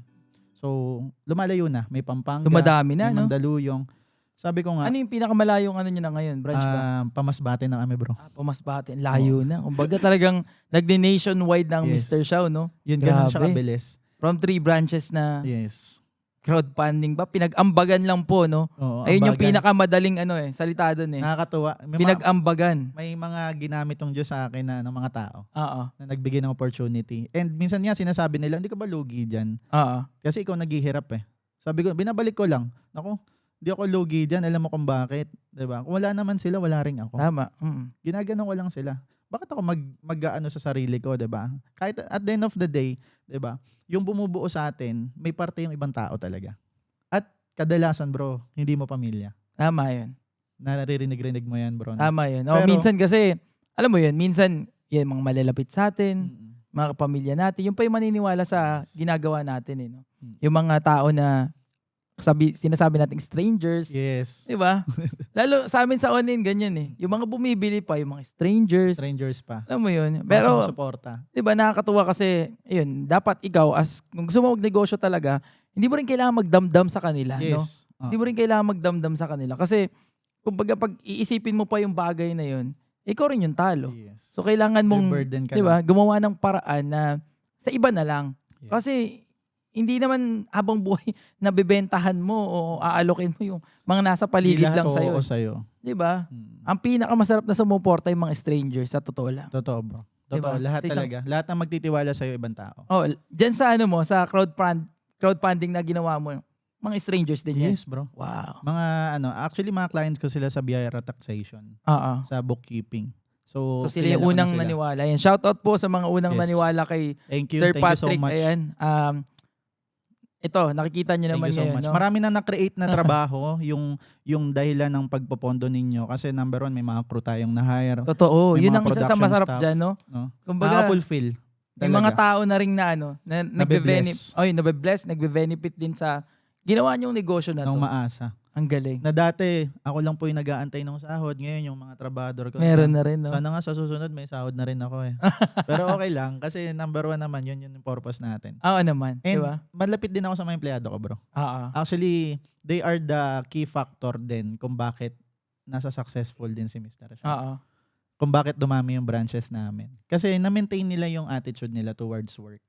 So lumalayo na, may Pampanga, Dumadami na, may no? Mandaluyong. Sabi ko nga, Ano yung pinakamalayong ano nyo na ngayon? Branch ba? Pamasbate na kami bro. Pumasbate. Layo na. Kumbaga talagang nagdi-nationwide ng Yes. Mr. Shaw, no? Yun, ganun siya Grabe. kabilis. From 3 branches na Yes. crowdfunding ba? Pinag-ambagan lang po, no? Oo, Ayun yung ambagan. pinakamadaling salita doon eh. Nakakatuwa. Pinag-ambagan. May mga ginamit tong Diyos sa akin ng mga tao Oo. na nagbigay ng opportunity. And minsan nga sinasabi nila, hindi ka ba lugi dyan? Oo. Kasi ikaw naghihirap eh. Sabi ko, binabalik ko lang. Ako, hindi ako lugi dyan. Alam mo kung bakit. Diba? Kung wala naman sila, wala rin ako. Tama. Ginaganon ko lang sila. Bakit ako mag-ano sa sarili ko, 'di ba? Kahit at the end of the day, 'di ba? Yung bumubuo sa atin, may parte yung ibang tao talaga. At kadalasan, bro, hindi mo pamilya. Tama yun. Naririnig-rinig mo 'yan, bro. No? Tama yun. Pero- Minsan kasi, alam mo yun, minsan, yan, mga malalapit sa atin, Mm-mm. mga kapamilya natin, yung pa yung maniniwala sa Yes. ginagawa natin. Eh, no? Mm. Yung mga tao na sinasabi nating strangers. Yes. Di ba? Lalo sa amin sa online, ganyan eh. Yung mga bumibili pa, yung mga strangers. Strangers pa. Alam mo yun. Pero Pero, suporta. di ba, nakakatuwa kasi, yun, dapat ikaw, kung gusto mo magnegosyo talaga, hindi mo rin kailangan magdamdam sa kanila. No? Yes. Hindi mo rin kailangan magdamdam sa kanila. Kasi, kumbaga, pag iisipin mo pa yung bagay na yun, ikaw rin yung talo. Yes. So, kailangan mong, Burden ka di ba, lang. gumawa ng paraan na sa iba na lang. Yes. Kasi, hindi naman habang buhay nabebentahan mo o aalokin mo yung mga nasa paligid Hindi lahat lang sa'yo. oo sa'yo. Di ba? Mm. Ang pinakamasarap na sumuporta yung mga strangers, sa totoo lang. Totoo, bro. Totoo. Diba? Lahat Sa isang- talaga. Lahat ng magtitiwala sa'yo, ibang tao. Oh, dyan sa sa crowdfunding na ginawa mo, mga strangers din yan. Yes, bro. Wow. Mga actually mga clients ko sila sa Biyaya Taxation, Oo. sa bookkeeping. So So sila kilala yung ko na unang sila. naniwala. Yan. Shoutout po sa mga unang Yes. naniwala kay Thank you. Sir Thank you Patrick. so much. Ayan. Ito, nakikita nyo Thank naman you so ngayon. much. No? Marami na na-create na trabaho yung dahilan ng pagpopondo ninyo kasi number 1 may mga crew tayong na-hire, Totoo. May Yun mga ang isa sa production masarap staff. dyan, no? no? Kumbaga, Nakaka-fulfill. may mga Talaga. tao na rin na nagbe-benefit. Nabe-bless. Nagbe-bless, nagbe-benefit din sa Ginawa niyong negosyo na ng to. maasa. Ang galing. Na dati, ako lang po yung nag-aantay ng sahod. Ngayon, yung mga trabador ko. Meron na rin, no? Sana nga sa susunod, may sahod na rin ako eh. Pero okay lang, kasi number 1 naman, yun yung purpose natin. Oo naman, di And ba? malapit din ako sa mga empleyado ko, bro. Oo. Actually, they are the key factor din kung bakit nasa successful din si Mr. Shaw. Oo. Kung bakit dumami yung branches namin. Kasi na-maintain nila yung attitude nila towards work.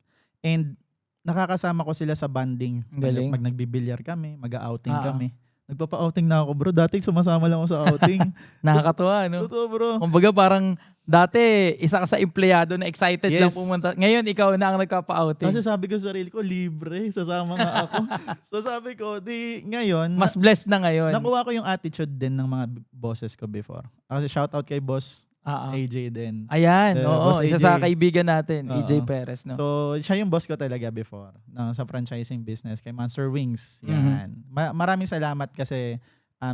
And nakakasama ko sila sa banding. Galing. Pag nagbibilyar kami, mag-outing Oo. kami. Nagpapa-outing na ako, bro. Dati sumasama lang ako sa outing. Nakakatuwa, no? Totoo, bro. Kumbaga parang dati, isa ka sa empleyado na excited lang Yes. pumunta. Ngayon, ikaw na ang nagkapa-outing. Kasi sabi ko sa sarili ko, libre. Sasama nga ako. So sabi ko, di ngayon, Mas blessed na ngayon. nakuha ko yung attitude din ng mga bosses ko before. Kasi shoutout kay boss Oo. AJ din. Ayan, oo. Boss Isa AJ. sa kaibigan natin, Oo. AJ Perez, no? So, siya yung boss ko talaga before sa franchising business kay Monster Wings. Mhm. Yan. Maraming salamat kasi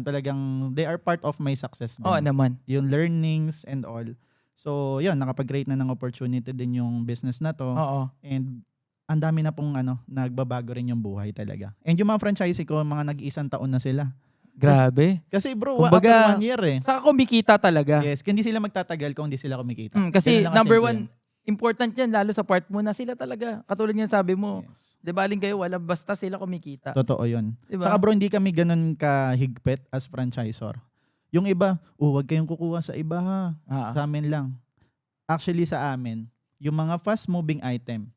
talagang they are part of my success din. Oo naman. Yung learnings and all. So, yun, nakapag-create na ng opportunity din yung business na to. Oo. And ang dami na pong nagbabago rin yung buhay talaga. And yung mga franchisee ko, mga nag-iisang taon na sila. Grabe. Kasi bro, Kumbaga, after 1 year eh. Saka kumikita talaga. Yes, hindi sila magtatagal kung hindi sila kumikita. Kasi Ganun lang number kasimple. 1, important yan, lalo sa part mo na sila talaga. Katulad yan sabi mo, Yes. di baling kayo, wala basta sila kumikita. Totoo yun. Diba? Saka bro, hindi kami ganun kahigpit as franchisor. Yung iba, huwag kayong kukuha sa iba ha. Ah. Sa amin lang. Actually sa amin, yung mga fast moving item,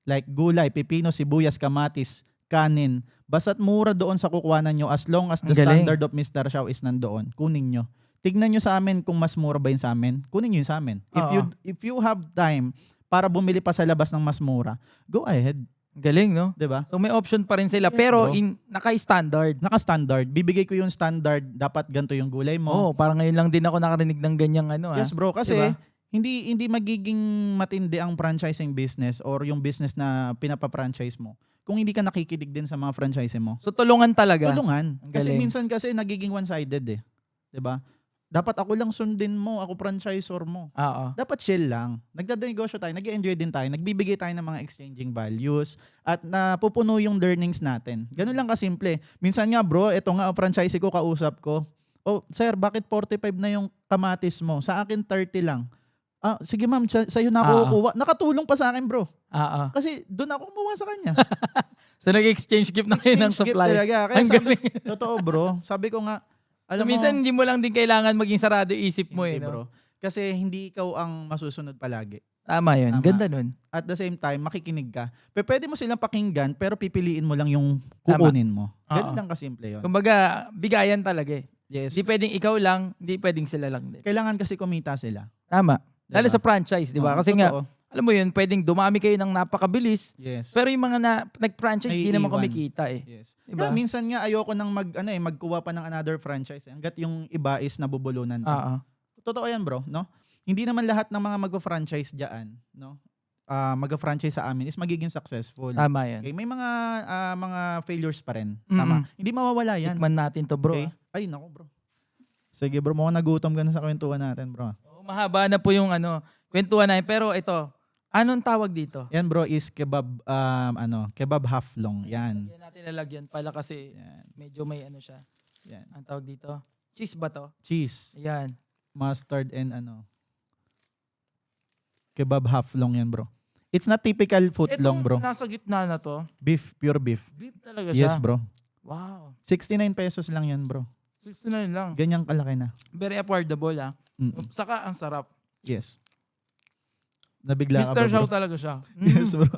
like gulay, pipino, sibuyas, kamatis, kanin, basta't mura doon sa kukuhanan nyo as long as the Ang galing. standard of Mr. Shaw is nandoon, kunin nyo. Tignan nyo sa amin kung mas mura ba yun sa amin, kunin nyo yun sa amin. Oo. If you have time para bumili pa sa labas ng mas mura, go ahead. Galing, no? 'Di ba? So may option pa rin sila. Yes, pero bro. naka-standard. Naka-standard. Bibigay ko yung standard, dapat ganito yung gulay mo. Oo, parang ngayon lang din ako nakarinig ng ganyang ano. Yes bro, kasi Diba? hindi magiging matindi ang franchising business or yung business na pinapa-franchise mo kung hindi ka nakikinig din sa mga franchise mo. So tulungan talaga. Tulungan. Ang Kasi galing. minsan kasi nagiging one-sided eh. 'Di ba? Dapat ako lang sundin mo, ako franchisor mo. Oo. Dapat chill lang. Nagdadegosyo tayo, nag-enjoy din tayo, nagbibigay tayo ng mga exchanging values at napupuno yung learnings natin. Ganun lang kasimple. Minsan nga bro, eto nga ang franchisee ko, kausap ko. Oh, sir, bakit 45 na yung kamatis mo? Sa akin 30 lang. Ah, sige ma'am, sa'yo na ako kukuha. Nakatulong pa sa akin bro. Oo. Kasi doon ako kumuha sa kanya. So nag-exchange gift na kayo ng Exchange gift supply. talaga. Kaya Ang sabi, galing. totoo bro, sabi ko nga, So alam mo, minsan hindi mo lang din kailangan maging sarado yung isip mo hindi, no? bro. Kasi hindi ikaw ang masusunod palagi. Tama yun. Tama. Ganda nun. At the same time, makikinig ka. Pwede mo silang pakinggan, pero pipiliin mo lang yung kukunin mo. Ganun Oo. lang kasimple yun. Kumbaga, bigayan talaga eh. Yes. Hindi pwedeng ikaw lang, hindi pwedeng sila lang din. Kailangan kasi kumita sila. Tama. Lalo Diba? sa franchise, di ba? Oo, Kasi nga, totoo. alam mo yun, pwedeng dumami kayo ng napakabilis, Yes. pero yung mga nag-franchise, di naman Naiiwan. kumikita eh. Yes. Diba? Kaya minsan nga ayoko nang magkuha pa ng another franchise. Hanggat yung iba is nabubulunan pa. Oo. Totoo yan bro, no? Hindi naman lahat ng mga mag-franchise diyan, no? Mag-franchise sa amin is magiging successful. Tama yan. Okay, may mga failures pa rin. Tama. Hindi mawawala yan. Tikman natin to bro. Okay? Ay, naku bro. Sige bro, mukhang nagutom ka na sa kwentuhan natin bro. Oh, mahaba na po yung kwentuhan namin. Pero ito, anong tawag dito? Yan bro is kebab, kebab half long. Yan. Yan natin lalagyan pala kasi Yan. medyo may siya. Yan. Ang tawag dito? Cheese ba to? Cheese, Ayan. mustard, and kebab half long yan bro. It's not typical foot long bro. Nasa gitna na to, Beef, pure beef. beef talaga siya. Yes bro. Wow. 69 pesos lang yan bro. 69 lang. Ganyang kalaki na. Very affordable Mm-mm. Saka ang sarap. Yes. Nabigla ka Mr. ba Shaw bro? talaga siya. Yes bro.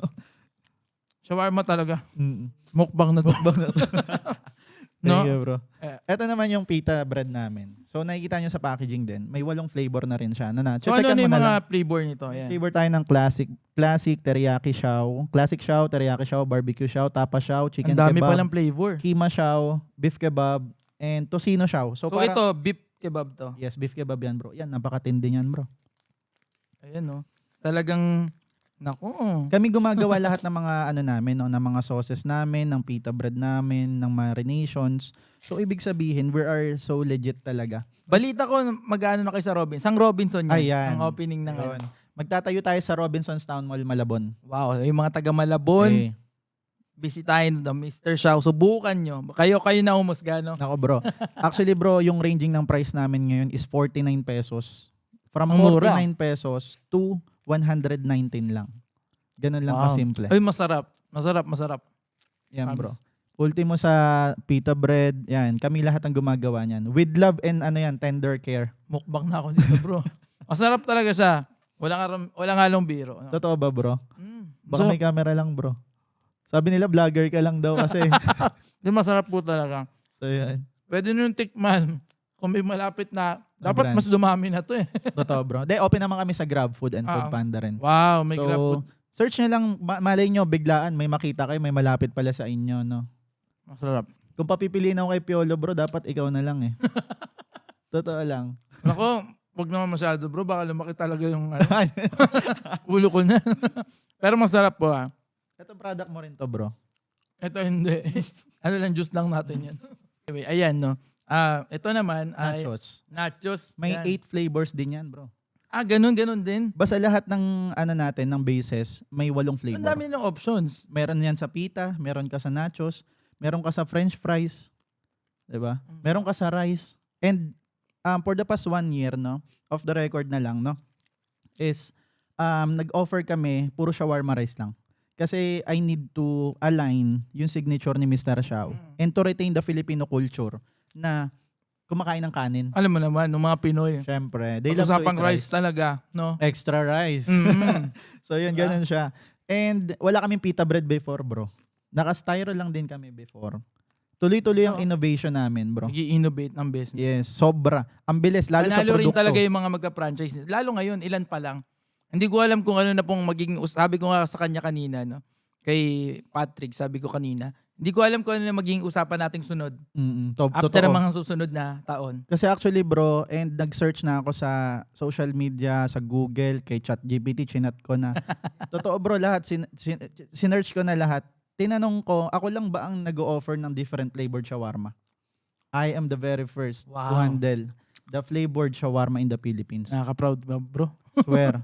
Shawarma talaga. Mm-mm. Mukbang na to. Mukbang na to. No? Thank you, bro. Eh. Ito naman yung pita bread namin. So nakikita nyo sa packaging din, may 8 flavor na rin siya. So ano Checkan yung mo na lang. mga flavor nito? Ayan. Flavor tayo ng classic teriyaki shaw, classic shaw, teriyaki shaw, barbecue shaw, tapa shaw, chicken Ang dami kebab, palang flavor. kima shaw, beef kebab, and tocino shaw. So para, ito, beef kebab to. yes, beef kebab yan bro. Yan, napakatindi yan bro. Ayan no. Talagang, naku. Kami gumagawa lahat ng mga namin, no, ng mga sauces namin, ng pita bread namin, ng marinations. So ibig sabihin, we are so legit talaga. Balita ko, mag-ano na kayo sa Robinson. Sang Robinson yun. Ayan. Ang opening ng Ayun. Magtatayo tayo sa Robinsons Town Mall, Malabon. Wow, yung mga taga Malabon. Okay. bisitahin the Mr. Shao. Subukan nyo. Kayo na umusga, no? Nako bro. Actually bro, yung ranging ng price namin ngayon is 49 pesos. From Ang mura. 49 pesos to 119 lang. Ganun lang Wow. kasimple. Ay, masarap. Masarap. Yan bro. Ultimo sa pita bread, yan, kami lahat ang gumagawa niyan. With love and tender care. Mukbang na ako dito, bro. Masarap talaga siya. Walang halong biro. No? Totoo ba bro? Baka Masarap. may camera lang bro. Sabi nila vlogger ka lang daw kasi. Yung masarap po talaga. So yan. Pwede nyo yung tikman. Kung may malapit na, dapat brand. mas dumami na to eh. Totoo bro. De, open naman kami sa GrabFood and Ah. Foodpanda rin. Wow, may So, grab food. search nyo lang, malay nyo, biglaan, may makita kayo, may malapit pala sa inyo, no? Masarap. Kung papipiliin ako kay Piolo, bro, dapat ikaw na lang eh. Totoo lang. Ako, wag naman masyado bro, baka lumaki talaga yung ulo ko na. Pero masarap po ah. Ito product mo rin to, bro. Ito hindi. Ano lang, juice lang natin yan. Anyway, ayan no. Ito naman ay Nachos. nachos. May Yan. 8 flavors din yan, bro. Ganun din. Basta lahat ng natin, ng bases, may 8 flavor. Ang dami ng options. Meron yan sa pita, meron ka sa nachos, meron ka sa french fries, 'di ba? Meron ka sa rice. And for the past 1 year, no, off the record na lang, no, is nag-offer kami puro shawarma rice lang. Kasi I need to align yung signature ni Mr. Shao and to retain the Filipino culture na kumakain ng kanin. Alam mo naman, ng mga Pinoy. Syempre, they love to Pag-usapang eat rice talaga, no? Extra rice. Mm. So yun, ganun siya. And wala kaming pita bread before, bro. Naka-styro lang din kami before. Tuloy-tuloy ang Oo. innovation namin, bro. Nag-i-innovate ng business. Yes, sobra. Ang bilis, lalo sa Panalo rin produkto. talaga yung mga magka-franchise. Lalo ngayon, ilan pa lang. Hindi ko alam kung ano na pong magiging, sabi ko nga sa kanya kanina, no? Kay Patrick, sabi ko kanina, hindi ko alam kung ano na magiging usapan nating sunod. Totoo. After ang mga susunod na taon. Kasi actually, bro, and nag-search na ako sa social media, sa Google, kay ChatGPT, chinat ko na. Totoo, bro, lahat. Sinearch ko na lahat. Tinanong ko, ako lang ba ang nag-o-offer ng different flavored shawarma? I am the very first to Wow. handle the flavored shawarma in the Philippines. Nakaka-proud ba, bro? Swear.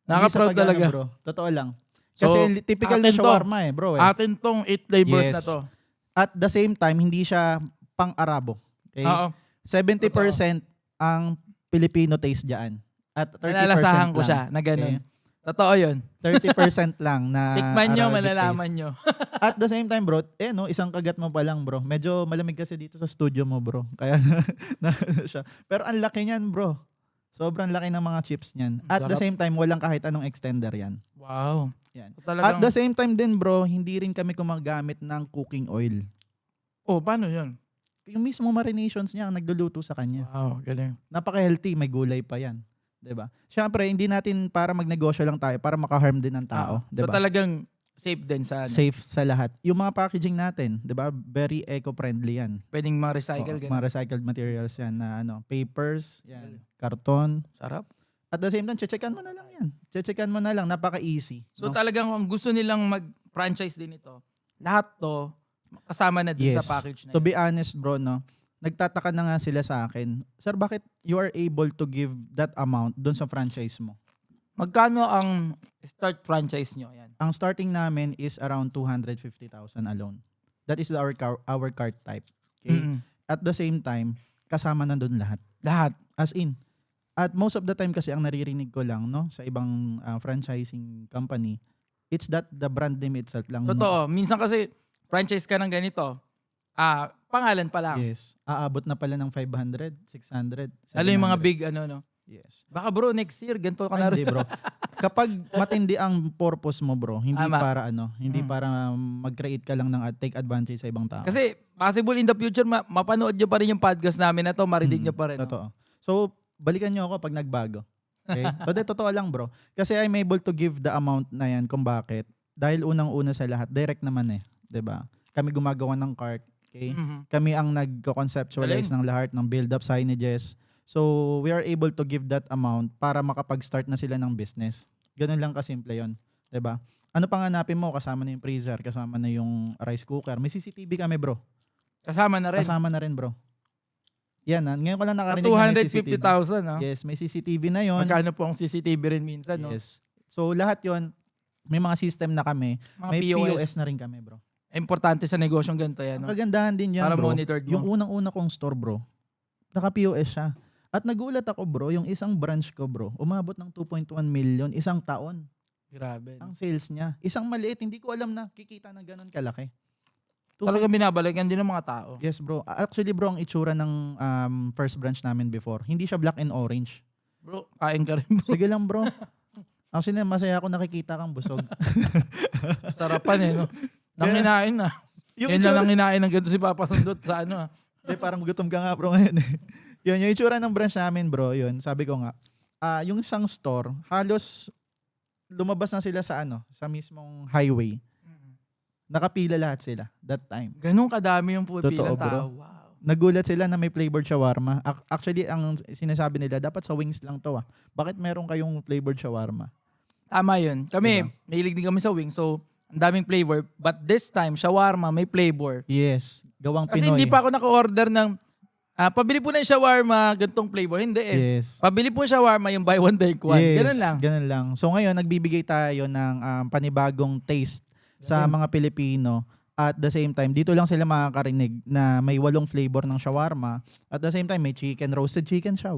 Nakaka-proud Hindi sa pag-ano, talaga. bro. Totoo lang. So, Kasi typical na atin to. shawarma eh, bro. Eh. Atin tong 8 flavors Yes. na to. At the same time, hindi siya pang-Arabo. Okay? Oo. 70% ang Filipino taste dyan. At 30% Nalalasahan ko lang. siya na ganun. Okay? Totoo yun. 30% lang na Tikman nyo, Arabic malalaman taste. nyo. At the same time, bro, no, isang kagat mo pa lang, bro. Medyo malamig kasi dito sa studio mo, bro. Kaya na siya. Pero ang laki niyan, bro. Sobrang laki ng mga chips niyan. At the Sarap. same time, walang kahit anong extender yan. Wow. Yan. So, talagang, At the same time din, bro, hindi rin kami gumagamit ng cooking oil. paano yun? Yung mismo marinations niya ang nagluluto sa kanya. Wow, galing. Napaka-healthy, may gulay pa yan. 'Di ba? Syempre, hindi natin para magnegosyo lang tayo, para maka-harm din ng tao, 'di So ba? talagang safe din sa ano. Safe sa lahat. Yung mga packaging natin, 'di ba? Very eco-friendly yan. Pwedeng ma-recycle. Oo, ganun. mga recycled materials yan na papers, yan, karton. Sarap. At the same time, checkan mo na lang yan. Checkan mo na lang, napaka-easy. So no? talagang kung gusto nilang mag-franchise din ito, lahat to kasama na din Yes. sa package na To yun. be honest, bro, no, nagtataka na nga sila sa akin, sir, bakit you are able to give that amount doon sa franchise mo? Magkano ang start franchise nyo? Yan. Ang starting namin is around 250,000 alone. That is our cart type. Okay? Mm-mm. At the same time, kasama na doon lahat. Lahat. As in. At most of the time kasi ang naririnig ko lang no sa ibang franchising company, it's that the brand name itself lang. Totoo. Minsan kasi franchise ka ng ganito, pangalan pa lang. Yes. Aabot na pala ng 500, 600, 700. Lalo yung mga big ano, no? Yes. Baka bro, next year, ganito ka Ay, na hindi rin. bro. Kapag matindi ang purpose mo bro, hindi Tama. para hindi Mm. para mag-create ka lang ng take advantage sa ibang tao. Kasi possible in the future, mapanood nyo pa rin yung podcast namin na to, marinig nyo pa rin. no? Totoo. So, balikan nyo ako pag nagbago. Okay? Totoo lang bro. Kasi I'm able to give the amount na yan kung bakit. Dahil unang-una sa lahat, direct naman eh. 'Di ba? Kami gumagawa ng cart. Okay? Mhm. Kami ang nagko-conceptualize ng lahat ng build-up signages. So, we are able to give that amount para makapag-start na sila ng business. Ganun lang kasimple yon, 'di ba? Ano pang hanapin mo? Kasama na yung freezer, kasama na yung rice cooker. May CCTV kami, bro. Kasama na rin. Kasama na rin, bro. Yan, ngayon ko lang Sa nakarinig na may CCTV. 250,000, no? Yes, may CCTV na yon. Magkano po ang CCTV rin minsan, no? Yes. So, lahat yon may mga system na kami. Mga May POS. POS na rin kami, bro. Importante sa negosyong ganito yan. Ang No? kagandahan din yan, Para bro. monitored mo. Yung unang-una kong store, bro, naka-POS siya. At nagulat ako, bro, yung isang branch ko, bro, umabot ng 2.1 million isang taon. Grabe. Ang sales niya. Isang maliit, hindi ko alam na kikita ng ganun kalaki. Talaga binabalikan din ng mga tao. Yes, bro. Actually, bro, ang itsura ng first branch namin before, hindi siya black and orange. Bro, kain ka rin bro. Sige lang, bro. Actually, masaya ako nakikita kang busog. Sarapan no? Nang hinain na. Yan lang ang hinain ng ganito si Papa Sundot sa ano Hindi, parang gutom ka nga, bro, ngayon. Yun, yung itsura ng branch namin, bro, yun, sabi ko nga, yung isang store, halos lumabas na sila sa mismong highway. Nakapila lahat sila that time. Ganun kadami yung Totoo, pupilang bro. tao. Wow. Nagulat sila na may flavored shawarma. Actually, ang sinasabi nila, dapat sa wings lang to Bakit meron kayong flavored shawarma? Tama yun. Kami, mahilig din kami sa wings. So, ang daming flavor. But this time, shawarma, may flavor. Yes, gawang Kasi Pinoy. hindi pa ako naka-order ng, pabili po ng shawarma, gantong flavor. Hindi Yes. Pabili po ng shawarma yung buy one, take one. Yes, Ganun lang. ganun lang. So ngayon, nagbibigay tayo ng panibagong taste sa mga Pilipino. At the same time, dito lang sila makakarinig na may 8 flavor ng shawarma. At the same time, may roasted chicken shaw.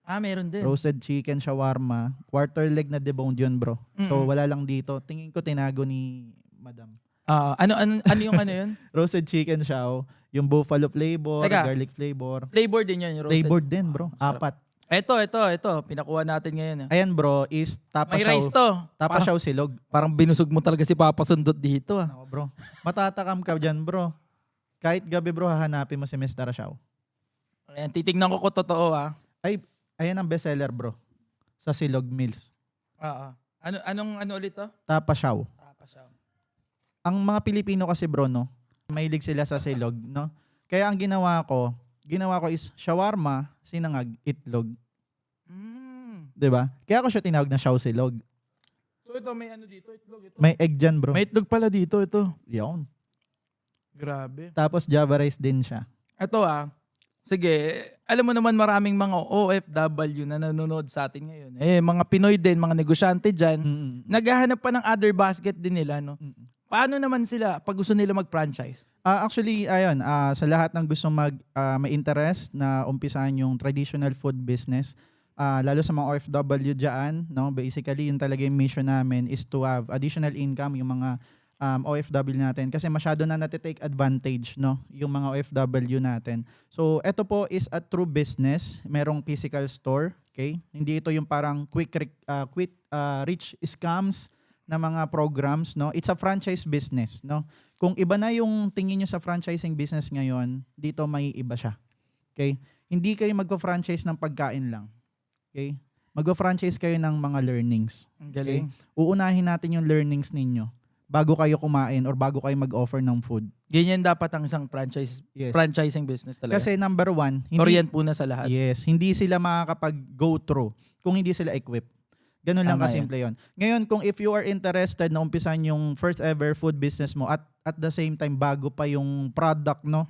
Meron din. Roasted chicken shawarma, quarter leg na deboned yun, bro. So wala lang dito. Tingin ko tinago ni Madam. Ano yung ano yun? Roasted chicken shaw, yung buffalo flavor, Teka. garlic flavor. Flavor din yun, yung roasted. Flavored din, bro. Sarap. 4. Ito. Pinakuha natin ngayon. Ayan, bro, is tapa May shaw. rice to. Tapa shaw silog. Parang binusog mo talaga si Papa Sundot dito. Ako, bro. Matatakam ka dyan, bro. Kahit gabi, bro, hahanapin mo si Mr. Shaw. Ayan, titignan ko kung totoo. Ayan ang bestseller, bro. Sa Silog Mills. Ano ulit to? Tapa shaw. Tapa siya. Ang mga Pilipino kasi, bro, no, mahilig sila sa silog, no? Kaya ang ginawa ko is shawarma, sinangag, itlog. 'Di ba? Kaya ako siya tinawag na shaw silog. So ito, may ano dito? Itlog ito. May egg dyan, bro. May itlog pala dito, ito. Yun. Grabe. Tapos Java rice din siya. Ito sige, alam mo naman maraming mga OFW na nanonood sa atin ngayon. Mga Pinoy din, mga negosyante dyan, naghahanap pa ng other basket din nila, no? Paano naman sila pag gusto nila mag-franchise? Actually, ayun, sa lahat ng gusto may interest na umpisahan yung traditional food business, lalo sa mga OFW dyan, no? Basically, yun talaga yung mission namin is to have additional income yung mga OFW natin kasi masyado na natitake advantage, no, yung mga OFW natin. So ito po is a true business, merong physical store, okay? Hindi ito yung parang quick rich scams na mga programs, no? It's a franchise business, no? Kung iba na yung tingin nyo sa franchising business ngayon, dito may iba siya. Okay? Hindi kayo magpa-franchise ng pagkain lang. Okay? Magpa-franchise kayo ng mga learnings. Ang galing. Okay? Uunahin natin yung learnings ninyo bago kayo kumain or bago kayo mag-offer ng food. Ganyan dapat ang isang Yes. franchising business talaga. Kasi number one, Orient po na sa lahat. yes, hindi sila makakapag-go through kung hindi sila equipped. Ganun lang Tama kasimple yun. Ngayon, kung if you are interested na umpisan yung first ever food business mo at the same time bago pa yung product, no?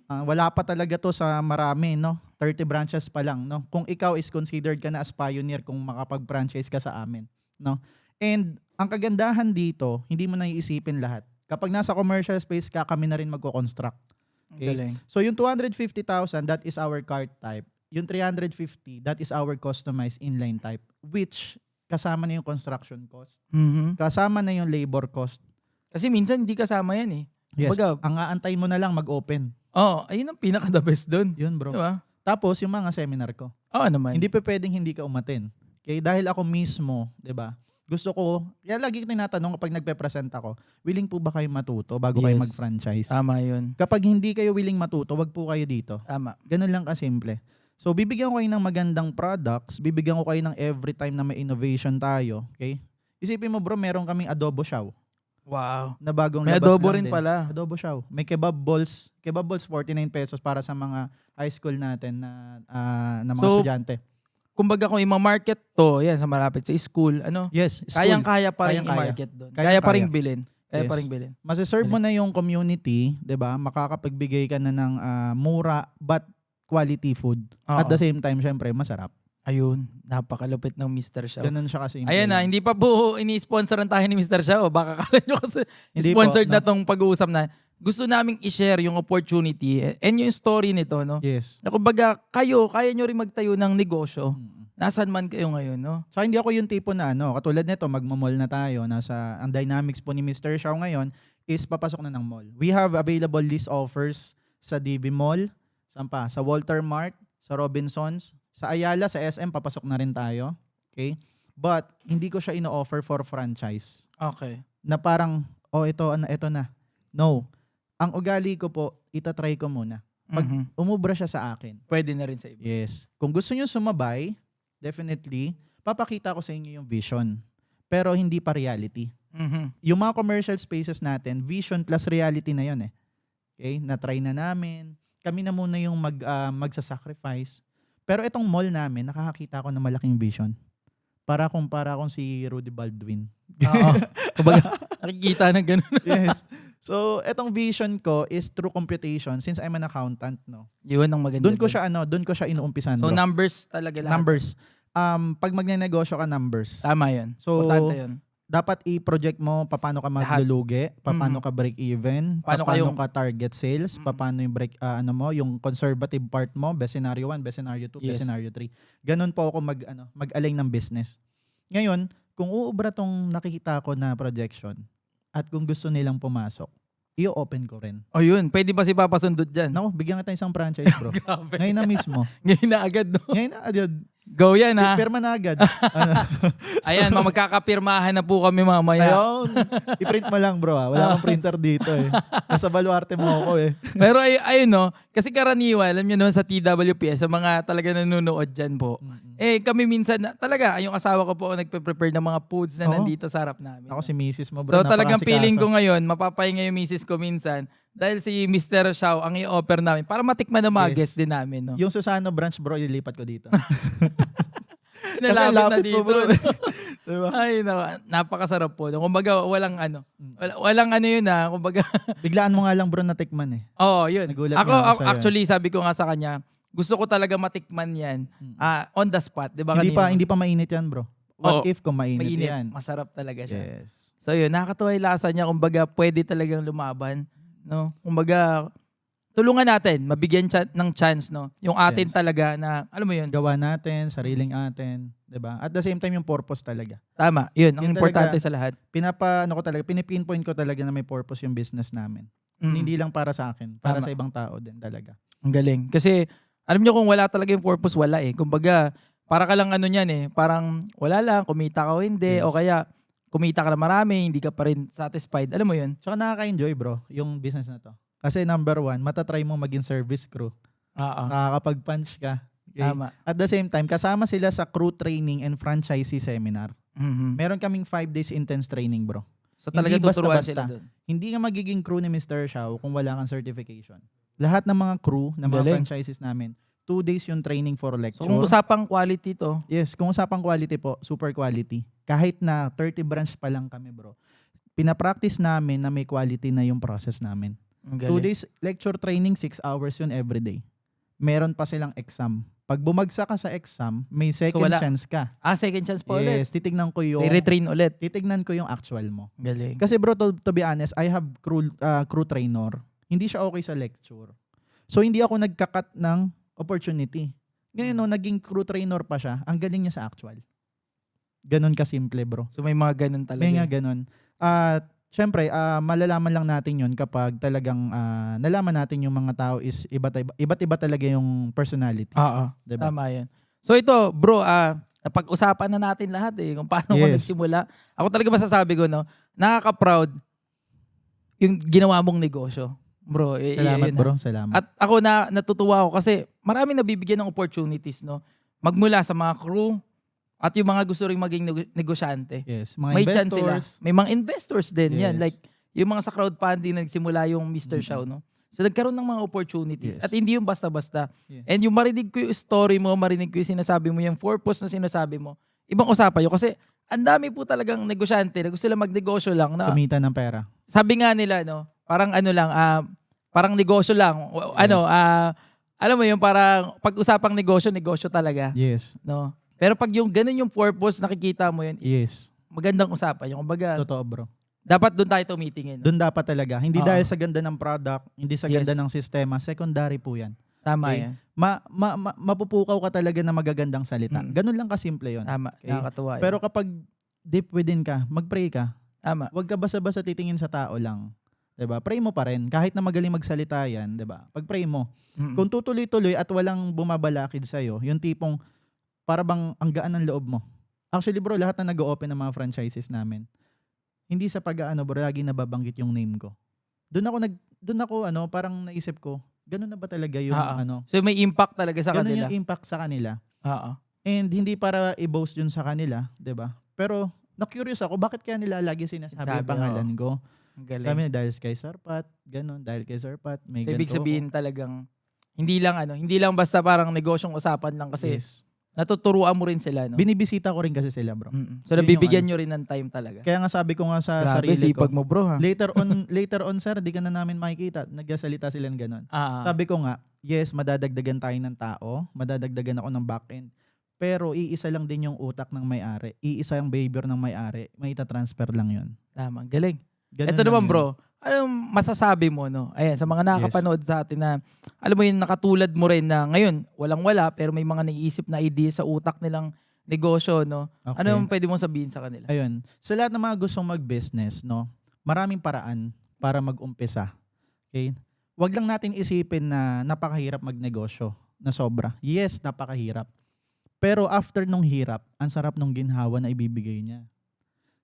Wala pa talaga to sa marami, no? 30 branches pa lang, no? Kung ikaw is considered ka na as pioneer kung makapag-franchise ka sa amin, no? And ang kagandahan dito, hindi mo na iisipin lahat. Kapag nasa commercial space ka, kami na rin magko-construct. Ang galing. So yung 250,000, that is our cart type. Yung 350, that is our customized inline type, which kasama na yung construction cost. Kasama na yung labor cost. Kasi minsan hindi kasama yan eh. Yes. Kumbaga, Ang aantay mo na lang mag-open. ayun ang pinaka-the best doon. Yun, bro. Diba? Tapos yung mga seminar ko. Oo naman. Hindi pa pwedeng hindi ka umaten. Okay? Dahil ako mismo, 'di ba? Gusto ko, kaya lagi ko tinatanong kapag nagpe-present ako, willing po ba kayo matuto bago kayo Yes. mag-franchise? Tama yun. Kapag hindi kayo willing matuto, wag po kayo dito. Tama. Ganun lang kasimple. So, bibigyan ko kayo ng magandang products, bibigyan ko kayo ng every time na may innovation tayo, okay? Isipin mo, bro, meron kaming adobo shaw Wow. na bagong May labas adobo lang rin din. pala. Adobo shaw. May kebab balls 49 pesos para sa mga high school natin na mga So, estudyante. Kumbaga kung i-market to, yan, sa malapit sa school, Yes, school. kayang-kaya pa rin Kayang-kaya. i-market doon. Kayang-kaya. Kaya pa rin bilhin. Kaya Yes. pa rin bilhin. Masiserve mo na yung community, 'di ba? Makakapagbigay ka na ng mura but quality food. Oo. At the same time, syempre, masarap. Ayun, napakalupit ng Mr. Shaw. Ganun siya kasi. Ayan na, hindi pa po ini-sponsoran tayo ni Mr. Shaw. Baka kala nyo kasi Hindi sponsored po, na no? tong pag-uusap na. Gusto naming i-share yung opportunity and yung story nito, no? Yes. Na kumbaga, kaya nyo rin magtayo ng negosyo. Mm. Nasaan man kayo ngayon, no? So hindi ako yung tipo na katulad nito, magmo-mall na tayo. Ang dynamics po ni Mr. Shaw ngayon is papasok na ng mall. We have available list offers sa DB Mall, saan pa? Sa Walter Mart, sa Robinsons, sa Ayala, sa SM, papasok na rin tayo. Okay? But hindi ko siya ino-offer for franchise. Okay. Na parang, ito na. No. Ang ugali ko po, itatry ko muna. Pag umubra siya sa akin. Pwede na rin sa iba. Yes. Kung gusto nyo sumabay, definitely, papakita ko sa inyo yung vision. Pero hindi pa reality. Yung mga commercial spaces natin, vision plus reality na yun eh. Okay? Na-try na namin. Kami na muna yung magsasacrifice. Pero itong mall namin, nakakakita ko na malaking vision. Para akong si Rudy Baldwin. Oo. Kumbaga, nakikita na ganun. Yes. So, etong vision ko is through computation since I'm an accountant, no. Yun ang maganda. Doon ko siya inuumpisan, So, bro. numbers talaga lahat. Numbers. Pag magnenegosyo ka, numbers. Tama yun. So, Importante yun. dapat i-project mo paano ka maglulugi, paano ka break even, Paano paano kayong- ka target sales, paano yung break yung conservative part mo, best scenario 1, best scenario 2, best Yes. scenario 3. Ganun po ako mag-align ng business. Ngayon, kung uubra tong nakikita ko na projection at kung gusto nilang pumasok, i-open ko rin. O yun, pwede ba si Papa Sundot dyan? Naku, bigyan kita isang franchise, bro. Grabe. Ngayon na mismo. Ngayon na agad, no? Ngayon na agad. Go yan, ha? Pirma na agad. Ayan, magkakapirmahan na po kami mamaya. Ayun. I-print mo lang, bro. Wala akong printer dito eh. Nasa baluarte mo ako eh. Pero ayun, no? Kasi karaniwan, alam nyo naman sa TWPS, sa mga talaga nanonood dyan po, kami minsan, talaga, yung asawa ko po, nagpe-prepare ng mga foods na Oo. nandito sa harap namin. Ako si Mrs. mo, bro. So talagang Napakasikaso. feeling ko ngayon, mapapahinga yung misis ko minsan dahil si Mr. Shaw ang i-offer namin para matikman ng mga Yes. guests din namin. No? Yung Susano branch, bro, ililipat ko dito. Kasi Nalapit na lapit dito. mo, bro. no? Diba? Ay, napakasarap po. No? Kumbaga, walang walang ano yun ha. Kumbaga, Biglaan mo nga lang, bro, natikman eh. oo, yun. Nagulat Ako, nga ako sa'yo. actually, sabi ko nga sa kanya, gusto ko talaga matikman yan on the spot. Di ba kanina? Hindi pa mainit yan, bro. What Oo. if kung mainit, Mainit. yan? Masarap talaga siya. Yes. So yun, nakakatuwa yung lasa niya. Kumbaga, pwede talagang lumaban. No? Kumbaga, tulungan natin, mabigyan ng chance, no? Yung atin Yes. talaga na, alam mo yun, Gawa natin, sariling atin. Diba? At the same time, yung purpose talaga. tama. Yun, ang Yun importante talaga. sa lahat. Pinipinpoint ko talaga na may purpose yung business namin. Hindi lang para sa akin, para Tama. sa ibang tao din talaga. Ang galing. Kasi, alam nyo kung wala talaga yung purpose, wala eh. Kumbaga, para ka lang ano niyan eh, parang wala lang, kumita ka o hindi, Yes. o kaya kumita ka na marami, hindi ka pa rin satisfied. Alam mo yun? Tsaka nakaka-enjoy, bro, yung business na to. Kasi number one, matatry mo maging service crew. Oo. Nakakapag-punch ka. Okay? Tama. At the same time, kasama sila sa crew training and franchisee seminar. Mhm. Meron kaming 5 days intense training, bro. So talaga Hindi tuturuan basta-basta. sila doon. Hindi ka magiging crew ni Mr. Shaw kung wala kang certification. Lahat ng mga crew, ng mga Galing. franchises namin, 2 days yung training for lecture. So kung usapang quality to, Yes, kung usapang quality po, super quality. Kahit na 30 branch pa lang kami, bro. Pinapractice namin na may quality na yung process namin. ang 2 galing. days lecture training, 6 hours yun everyday. Meron pa silang exam. Pag bumagsak ka sa exam, may second wala. chance ka. Second chance pa ulit. Yes, titignan ko yung I-retrain ulit. actual mo. Galing. Kasi bro, to be honest, I have crew trainer. Hindi siya okay sa lecture. So hindi ako nagkakat ng opportunity. Ngayon no, naging crew trainer pa siya. Ang galing niya sa actual. Ganon kasimple, bro. So may mga ganun talaga. May nga ganon. At syempre, malalaman lang natin yun kapag talagang nalaman natin yung mga tao is iba't iba talaga yung personality. Oo. Diba? Tama yan. So ito, bro, napag-usapan na natin lahat eh kung paano ko Yes. nagsimula. Ako talaga masasabi ko, no, nakaka-proud yung ginawa mong negosyo. Bro, Salamat, yun, bro. Salamat. At ako natutuwa ako kasi marami nabibigyan ng opportunities, no? Magmula sa mga crew at yung mga gusto ring maging negosyante. Yes, mga May chance sila. investors. May mga investors din yan. Yes. Like, yung mga sa crowdfunding nagsimula yung Mr. Shaw, no? So, nagkaroon ng mga opportunities. Yes. At hindi yung basta-basta. Yes. And yung marinig ko yung story mo, marinig ko yung sinasabi mo, yung purpose na sinasabi mo, ibang usapan yun. Kasi, ang dami po talagang negosyante na gusto lang magnegosyo lang. Na, Kumita ng pera. sabi nga nila, no? Parang ano lang, parang negosyo lang. alam mo yun, parang pag-usapang negosyo, negosyo talaga. Yes. No? Pero pag yung ganun yung purpose, nakikita mo yun, Yes. magandang usapan. Yung kumbaga, Totoo, bro. dapat doon tayo tumitingin. No? Doon dapat talaga. Hindi Oo. dahil sa ganda ng product, hindi sa ganda Yes. ng sistema, secondary po 'yan. Tama Okay. yan. Mapupukaw ka talaga na magagandang salita. Mm. Ganun lang kasimple 'yon. Tama. Okay. Nakakatuwa yun. Pero kapag deep within ka, mag-pray ka. Tama. Huwag ka basta-basta titingin sa tao lang. 'Di ba? Pray mo pa rin kahit na magaling magsalita 'yan, 'di ba? Pag-pray mo. Mm. Kung tutuloy-tuloy at walang bumabalakid sa iyo, yung tipong para bang ang gaan ng loob mo. Actually bro, lahat na nag-o-open ng mga franchises namin, hindi sa pag-aano bro, lagi nababanggit yung name ko. Doon ako parang naisip ko, ganun na ba talaga yung Oo. So may impact talaga sa ganun kanila. yung impact sa kanila. Oo. And hindi para i-boast yun sa kanila, 'di ba? Pero na-curious ako, bakit kaya nila lagi sinasabi Sinasabi, yung pangalan ko? Ang galing. Kami dahil kay Sir Pat, ganun, dahil kay Sir Pat, may So, ibig ganito sabihin talagang hindi lang basta parang negosyong usapan lang ako. kasi Yes. natuturuan mo rin sila, no? Binibisita ko rin kasi sila, bro. Mm-mm. So Yun yung nabibigyan nyo rin ng time talaga. Kaya nga sabi ko nga sa Grabe, sarili ko, sipag mo bro ha. later on sir, di ka na namin makikita. Nagsasalita sila ng ganun. Ah, Sabi ko nga, yes, madadagdagan tayo ng tao, madadagdagan ako ng backend. Pero iisa lang din yung utak ng may-ari. Iisa yung behavior ng may-ari. May ita-transfer lang yun. tama. Galing. Ganun Ito lang naman yun. bro, anong masasabi mo, no? Ayan, sa mga nakakapanood sa atin na, alam mo yun, nakatulad mo rin na ngayon, walang-wala, pero may mga naiisip na idea sa utak nilang negosyo, no? Okay. Ano yung pwede mong sabihin sa kanila? Ayun. Sa lahat ng mga gustong mag-business, no, maraming paraan para mag-umpisa. Okay? Wag lang natin isipin na napakahirap magnegosyo na sobra. Yes, napakahirap. Pero after nung hirap, ang sarap nung ginhawa na ibibigay niya.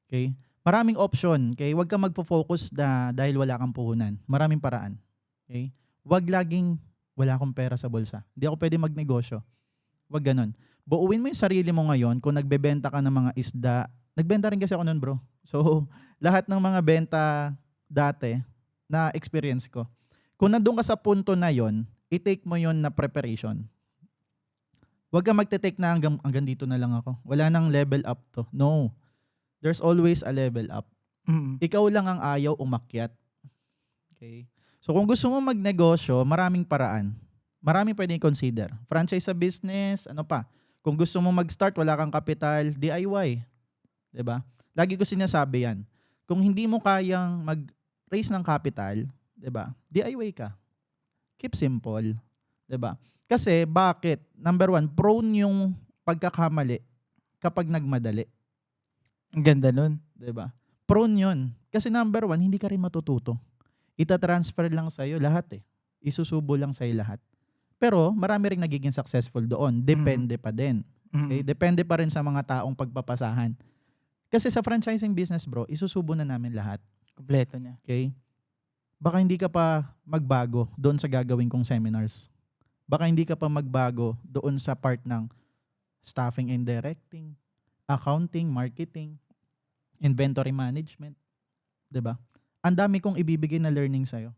Okay? Maraming option. Okay? Wag kang magfo-focus na dahil wala kang puhunan. Maraming paraan. Okay? Wag laging wala akong pera sa bulsa. Hindi ako pwede magnegosyo. Wag ganun. Buuin mo yung sarili mo ngayon kung nagbebenta ka ng mga isda. Nagbenta rin kasi ako nun, bro. So, lahat ng mga benta dati na experience ko. Kung nandun ka sa punto na yon, i-take mo yon na preparation. Huwag ka magte-take na hanggang dito na lang ako. Wala nang level up to. No. There's always a level up. Mm. Ikaw lang ang ayaw umakyat. Okay? So kung gusto mo magnegosyo, maraming paraan. Maraming pwedeng consider. Franchise sa business, ano pa? Kung gusto mo mag-start, wala kang kapital, DIY. 'Di ba? Lagi ko sinasabi yan. Kung hindi mo kayang mag-raise ng capital, 'di ba? DIY ka. Keep simple. 'Di ba? Kasi bakit? Number one, prone yung pagkakamali kapag nagmadali. Ang ganda nun. 'Di ba? Prone yun. Kasi number one, hindi ka rin matututo. Ita-transfer lang sa'yo lahat eh. Isusubo lang sa'yo lahat. Pero marami rin nagiging successful doon. Depende pa din. Okay? Mm. Depende pa rin sa mga taong pagpapasahan. Kasi sa franchising business bro, isusubo na namin lahat. Kompleto niya. Okay? Baka hindi ka pa magbago doon sa gagawin kong seminars. Baka hindi ka pa magbago doon sa part ng staffing and directing, accounting, marketing, inventory management. 'Di ba? Ang dami kong ibibigay na learning sa'yo.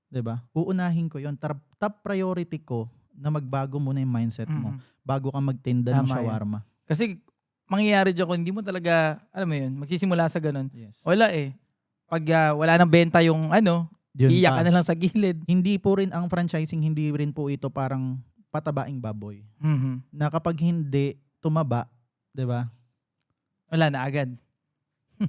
'Di ba? Uunahin ko 'yon. Top priority ko na magbago muna yung mindset mo Mm. bago ka magtinda ng Tama yan. shawarma. Kasi mangyayari dyan kung hindi mo talaga, alam mo yun, magsisimula sa ganun. Yes. Wala eh. Pag wala nang benta yung Yun iiyak pa. ka na lang sa gilid. Hindi po rin ang franchising, hindi rin po ito parang patabaing baboy. Mhm. Na kapag hindi tumaba, 'di ba? Wala na agad.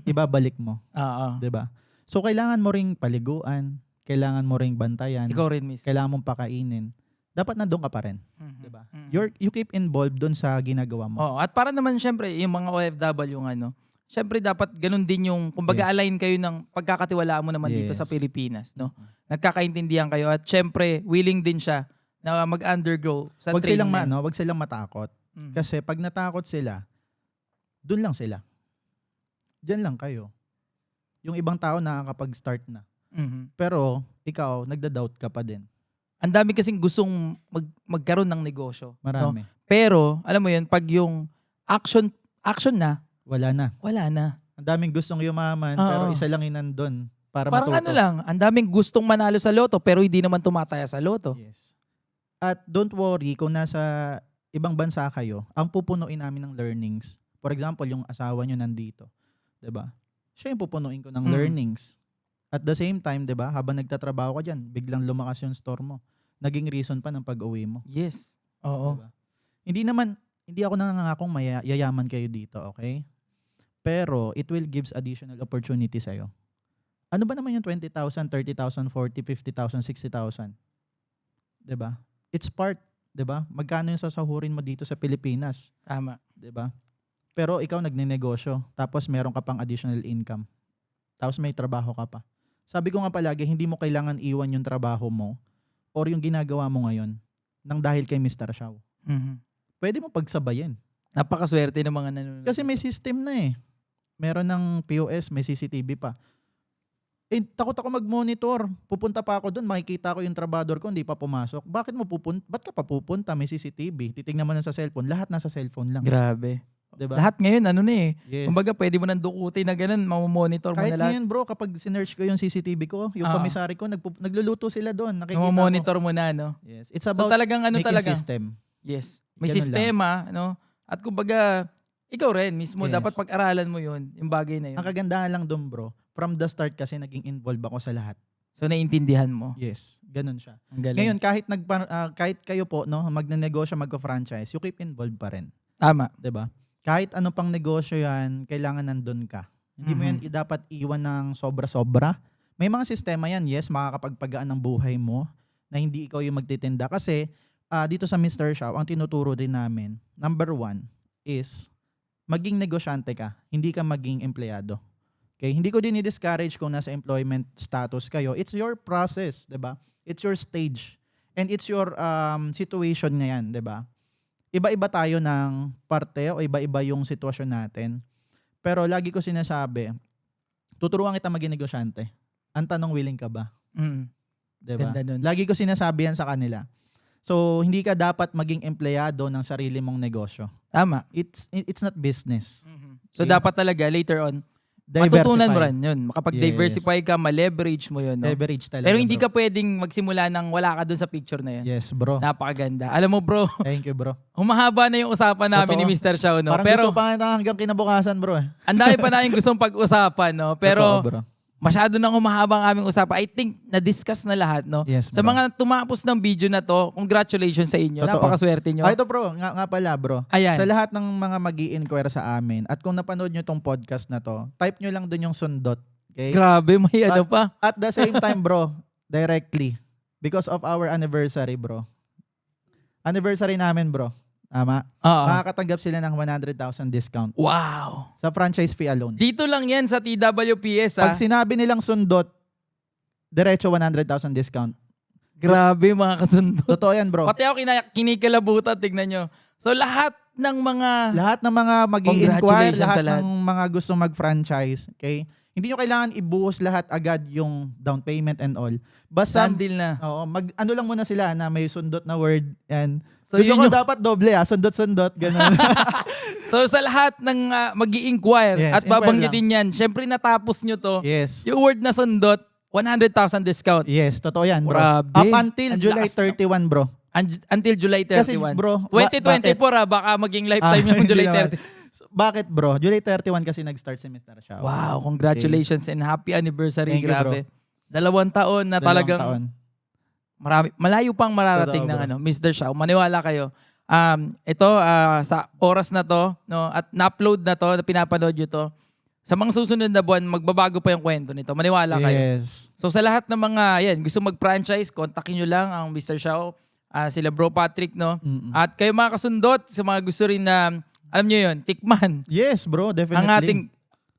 Ibabalik mo, Oo. 'di ba? So kailangan mo ring paliguan, kailangan mo ring bantayan, Ikaw rin, miss. kailangan mong pakainin. Dapat nandoon ka pa rin, Mhm. 'di ba? Mhm. You keep involved doon sa ginagawa mo. Oo. At para naman syempre, yung mga OFW yung syempre dapat ganun din yung, kumbaga Yes. align kayo ng pagkakatiwalaan mo naman dito sa Yes. Pilipinas, no? Nagkakaintindihan kayo at syempre willing din siya na mag-undergo sa Wag training. silang na yun. wag silang matakot. Mhm. Kasi pag natakot sila, doon lang sila. Diyan lang kayo. Yung ibang tao nakakapag-start na. Mhm. Pero ikaw, nagda-doubt ka pa din. Ang dami kasing gustong magkaroon ng negosyo. No? Marami. Pero, alam mo yun, pag yung action na, Wala na. wala na. Ang daming gustong yumaman, Oo. pero isa lang yung nandun para Parang matuto. lang, ang daming gustong manalo sa loto pero hindi naman tumataya sa loto. Yes. At don't worry kung nasa ibang bansa kayo, ang pupunuin namin ng learnings. For example, yung asawa nyo nandito. 'Di ba? Siya yung pupunuin ko ng Mm. learnings. At the same time, 'di ba, habang nagtatrabaho ka diyan, biglang lumakas yung store mo. naging reason pa ng pag-uwi mo. Yes. Oo. Diba? Hindi ako nangangakong yayaman kayo dito, okay? Pero it will gives additional opportunity sa'yo. Ano ba naman yung 20,000, 30,000, 40, 50,000, 60,000? Diba? It's part, diba? Magkano yung sasahurin mo dito sa Pilipinas? Tama. Diba? Pero ikaw nagnenegosyo, tapos meron ka pang additional income. Tapos may trabaho ka pa. Sabi ko nga palagi, hindi mo kailangan iwan yung trabaho mo or yung ginagawa mo ngayon nang dahil kay Mr. Shao. Mhm. Pwede mo pagsabayin. Napakaswerte ng mga nanonood. Kasi may system na eh. Meron ng POS, may CCTV pa. Eh, takot ako mag-monitor. Pupunta pa ako doon, makikita ko yung trabador ko, hindi pa pumasok. Bakit mo pupunta? Ba't ka pa pupunta? May CCTV. Titignan mo na sa cellphone. Lahat nasa cellphone lang. Grabe. Diba? Lahat ngayon, ano na eh. Yes. Kumbaga, pwede mo nang dukutin na ganun, mamomonitor mo Kahit na lahat. ngayon bro, kapag sinearch ko yung CCTV ko, yung komisary ko, nagluluto sila doon. Nakikita ko. Mamomonitor mo na, no? Yes. It's So about talagang ano making talaga. system. Yes. May Ganun sistema, no? At kumbaga, ikaw rin mismo, Yes. dapat pag-aralan mo yun, yung bagay na yun. Ang kagandahan lang doon bro, from the start kasi naging involved ako sa lahat. So, naiintindihan mo. Yes, ganun siya. Ang galing. Ngayon, kahit kayo po, no, magnenegosyo, magko-franchise, you keep involved pa rin. Tama. 'Di ba? Kahit ano pang negosyo yan, kailangan nandun ka. Hindi mo yan Mhm. dapat iwan ng sobra-sobra. May mga sistema yan, yes, makakapagpagaan ng buhay mo na hindi ikaw yung magtitinda. Kasi dito sa Mr. Shao, ang tinuturo din namin, number 1 is maging negosyante ka, hindi ka maging empleyado. Okay? Hindi ko din i-discourage kung nasa employment status kayo. It's your process, 'di ba? It's your stage. And it's your situation ngayon, 'di ba? Iba-iba tayo ng parte o iba-iba yung sitwasyon natin. Pero lagi ko sinasabi, tuturuan kita maging negosyante. Ang tanong, willing ka ba? Mm. 'Di ba? Ganda nun. Lagi ko sinasabi yan sa kanila. So, hindi ka dapat maging empleyado ng sarili mong negosyo. Tama. It's not business. So, Okay. dapat talaga, later on, Diversify. matutunan mo rin yun. Makapag-diversify ka, ma-leverage mo yun. No? Leverage talaga. Pero hindi bro. ka pwedeng magsimula nang wala ka dun sa picture na yun. Yes, bro. Napakaganda. Alam mo bro, Thank you, bro. humahaba na yung usapan namin Totoo. ni Mr. Shao. No? Parang Pero gusto pa nga hanggang kinabukasan, bro. ang dami pa na yung gustong pag-usapan. No? Pero Totoo, bro. masyado nang humahaba ang aming usapan. I think na-discuss na lahat. No? Yes, Sa bro. mga tumapos ng video na to, congratulations sa inyo. Totoo. Napakaswerte nyo. Ito bro, nga pala bro. Ayan. Sa lahat ng mga mag-i-inquire sa amin at kung napanood nyo tong podcast na to, type nyo lang dun yung sundot. Okay? Grabe, may ano pa. At the same time bro, directly, because of our anniversary bro. Anniversary namin bro. Tama? Oo. Makakatanggap sila ng 100,000 discount Wow. sa franchise fee alone. Dito lang yan sa TWPS. Pag sinabi nilang sundot, diretso 100,000 discount. Grabe mga kasundo. Totoo yan bro. Pati ako kinikilabutan, tignan nyo. So lahat ng mga... Lahat ng mga mag-i-inquire, Congratulations lahat sa lahat. ng mga gusto mag-franchise, okay? Hindi nyo kailangan ibuhos lahat agad yung down payment and all. Basta, Sandil na. oo, ano lang muna sila na may sundot na word and So, gusto yun ko yung- dapat doble sundot-sundot, ganun. So sa lahat ng mag-i-inquire Yes, at babanggitin yan, syempre natapos nyo to, yes. yung word na sundot, 100,000 discount. Yes, totoo yan, bro. Grabe. Up until Ang July lakas na- 31, bro. Until July 31. Kasi, bro, 2024 baka maging lifetime yung hindi July naman. 30. So, bakit, bro? July 31 kasi nag-start si Mr. Shao. Wow, congratulations and happy anniversary. Thank you, Grabe. 2 taon na 2 talagang taon. malayo pang mararating Totoo, ng bro. Mr. Shao. Maniwala kayo. Ito sa oras na to, no, at na-upload na to, na pinapanood nyo to. Sa mga susunod na buwan, magbabago pa yung kwento nito. Maniwala kayo. Yes. So sa lahat ng mga, gusto mag-franchise, kontakin nyo lang ang Mr. Shao, sila Bro Patrick, no? Mm-mm. At kayo mga kasundot, sa mga gusto rin na, alam nyo yun, tikman. Yes, bro. Definitely. Ang ating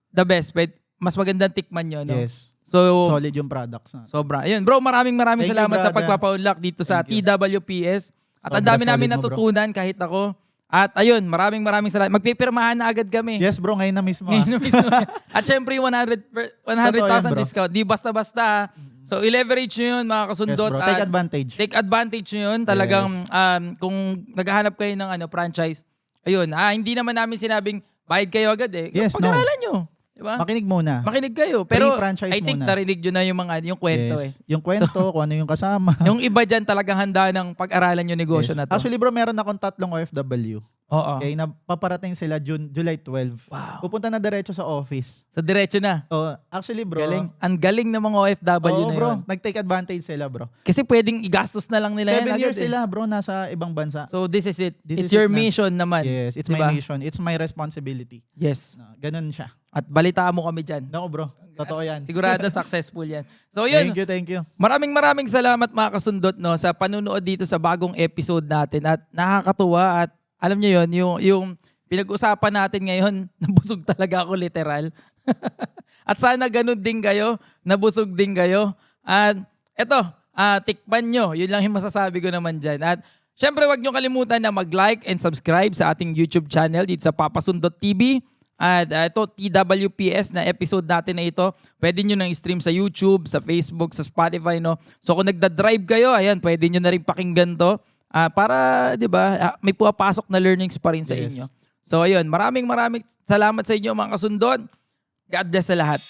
the best, mas magandang tikman nyo, no? Yes. So, Solid yung products na. sobra. Ayun, bro, maraming Thank you, salamat sa brother. pagpapaunlak dito sa Thank you. TWPS. At ang Sobra dami namin solid mo, bro. natutunan kahit ako. At ayun, maraming salamat. Magpipirmahan na agad kami. Yes, bro. Ngayon na mismo. Ngayon na mismo. At syempre, 100,000 Totoo yan, bro. discount. Di basta-basta. So, i-leverage nyo yun, mga Yes, kasundot. bro. At Take advantage. take advantage nyo yun. Talagang, kung naghahanap kayo ng franchise, ayun, hindi naman namin sinabing, bayad kayo agad eh. Yes, Pag-aralan nyo. Diba? Makinig muna. Makinig kayo. Pero Pre-franchise I think muna. narinig nyo na yung kwento Yes. Yung kwento, kung ano yung kasama. Yung iba dyan talagang handa ng pag-aralan yung negosyo Yes. na to. Actually, bro, meron akong 3 OFW. Oo. Okay, na paparating sila July 12. Wow. Pupunta na diretso sa office. So diretso na. Oh, actually bro. Galing. Ang galing ng mga OFW Oo na bro, yun. nag-take advantage sila bro. Kasi pwedeng igastos na lang nila 7 yan years agad eh. sila bro, nasa ibang bansa. So this is it. This It's is your it na. mission naman. Yes, it's Diba? my mission. It's my responsibility. Yes. Ganun siya. At balitaan mo kami dyan. Nako bro, totoo yan. Sigurado successful yan. So yun, Thank you. maraming salamat mga kasundot no, sa panunood dito sa bagong episode natin. At nakakatuwa at alam niyo yun, yung pinag-usapan natin ngayon, nabusog talaga ako literal. At sana ganun din kayo, nabusog din kayo. At eto, tikman nyo. Yun lang yung masasabi ko naman dyan. At syempre wag nyo kalimutan na mag-like and subscribe sa ating YouTube channel dito sa Papasundot TV. At ito, TWPS na episode natin na ito, pwede nyo nang stream sa YouTube, sa Facebook, sa Spotify. No? So kung nagda-drive kayo, ayan, pwede nyo na rin pakinggan to. Para, di ba, may pumapasok na learnings pa rin sa Yes. inyo. So ayun, maraming salamat sa inyo mga kasundot. God bless sa lahat.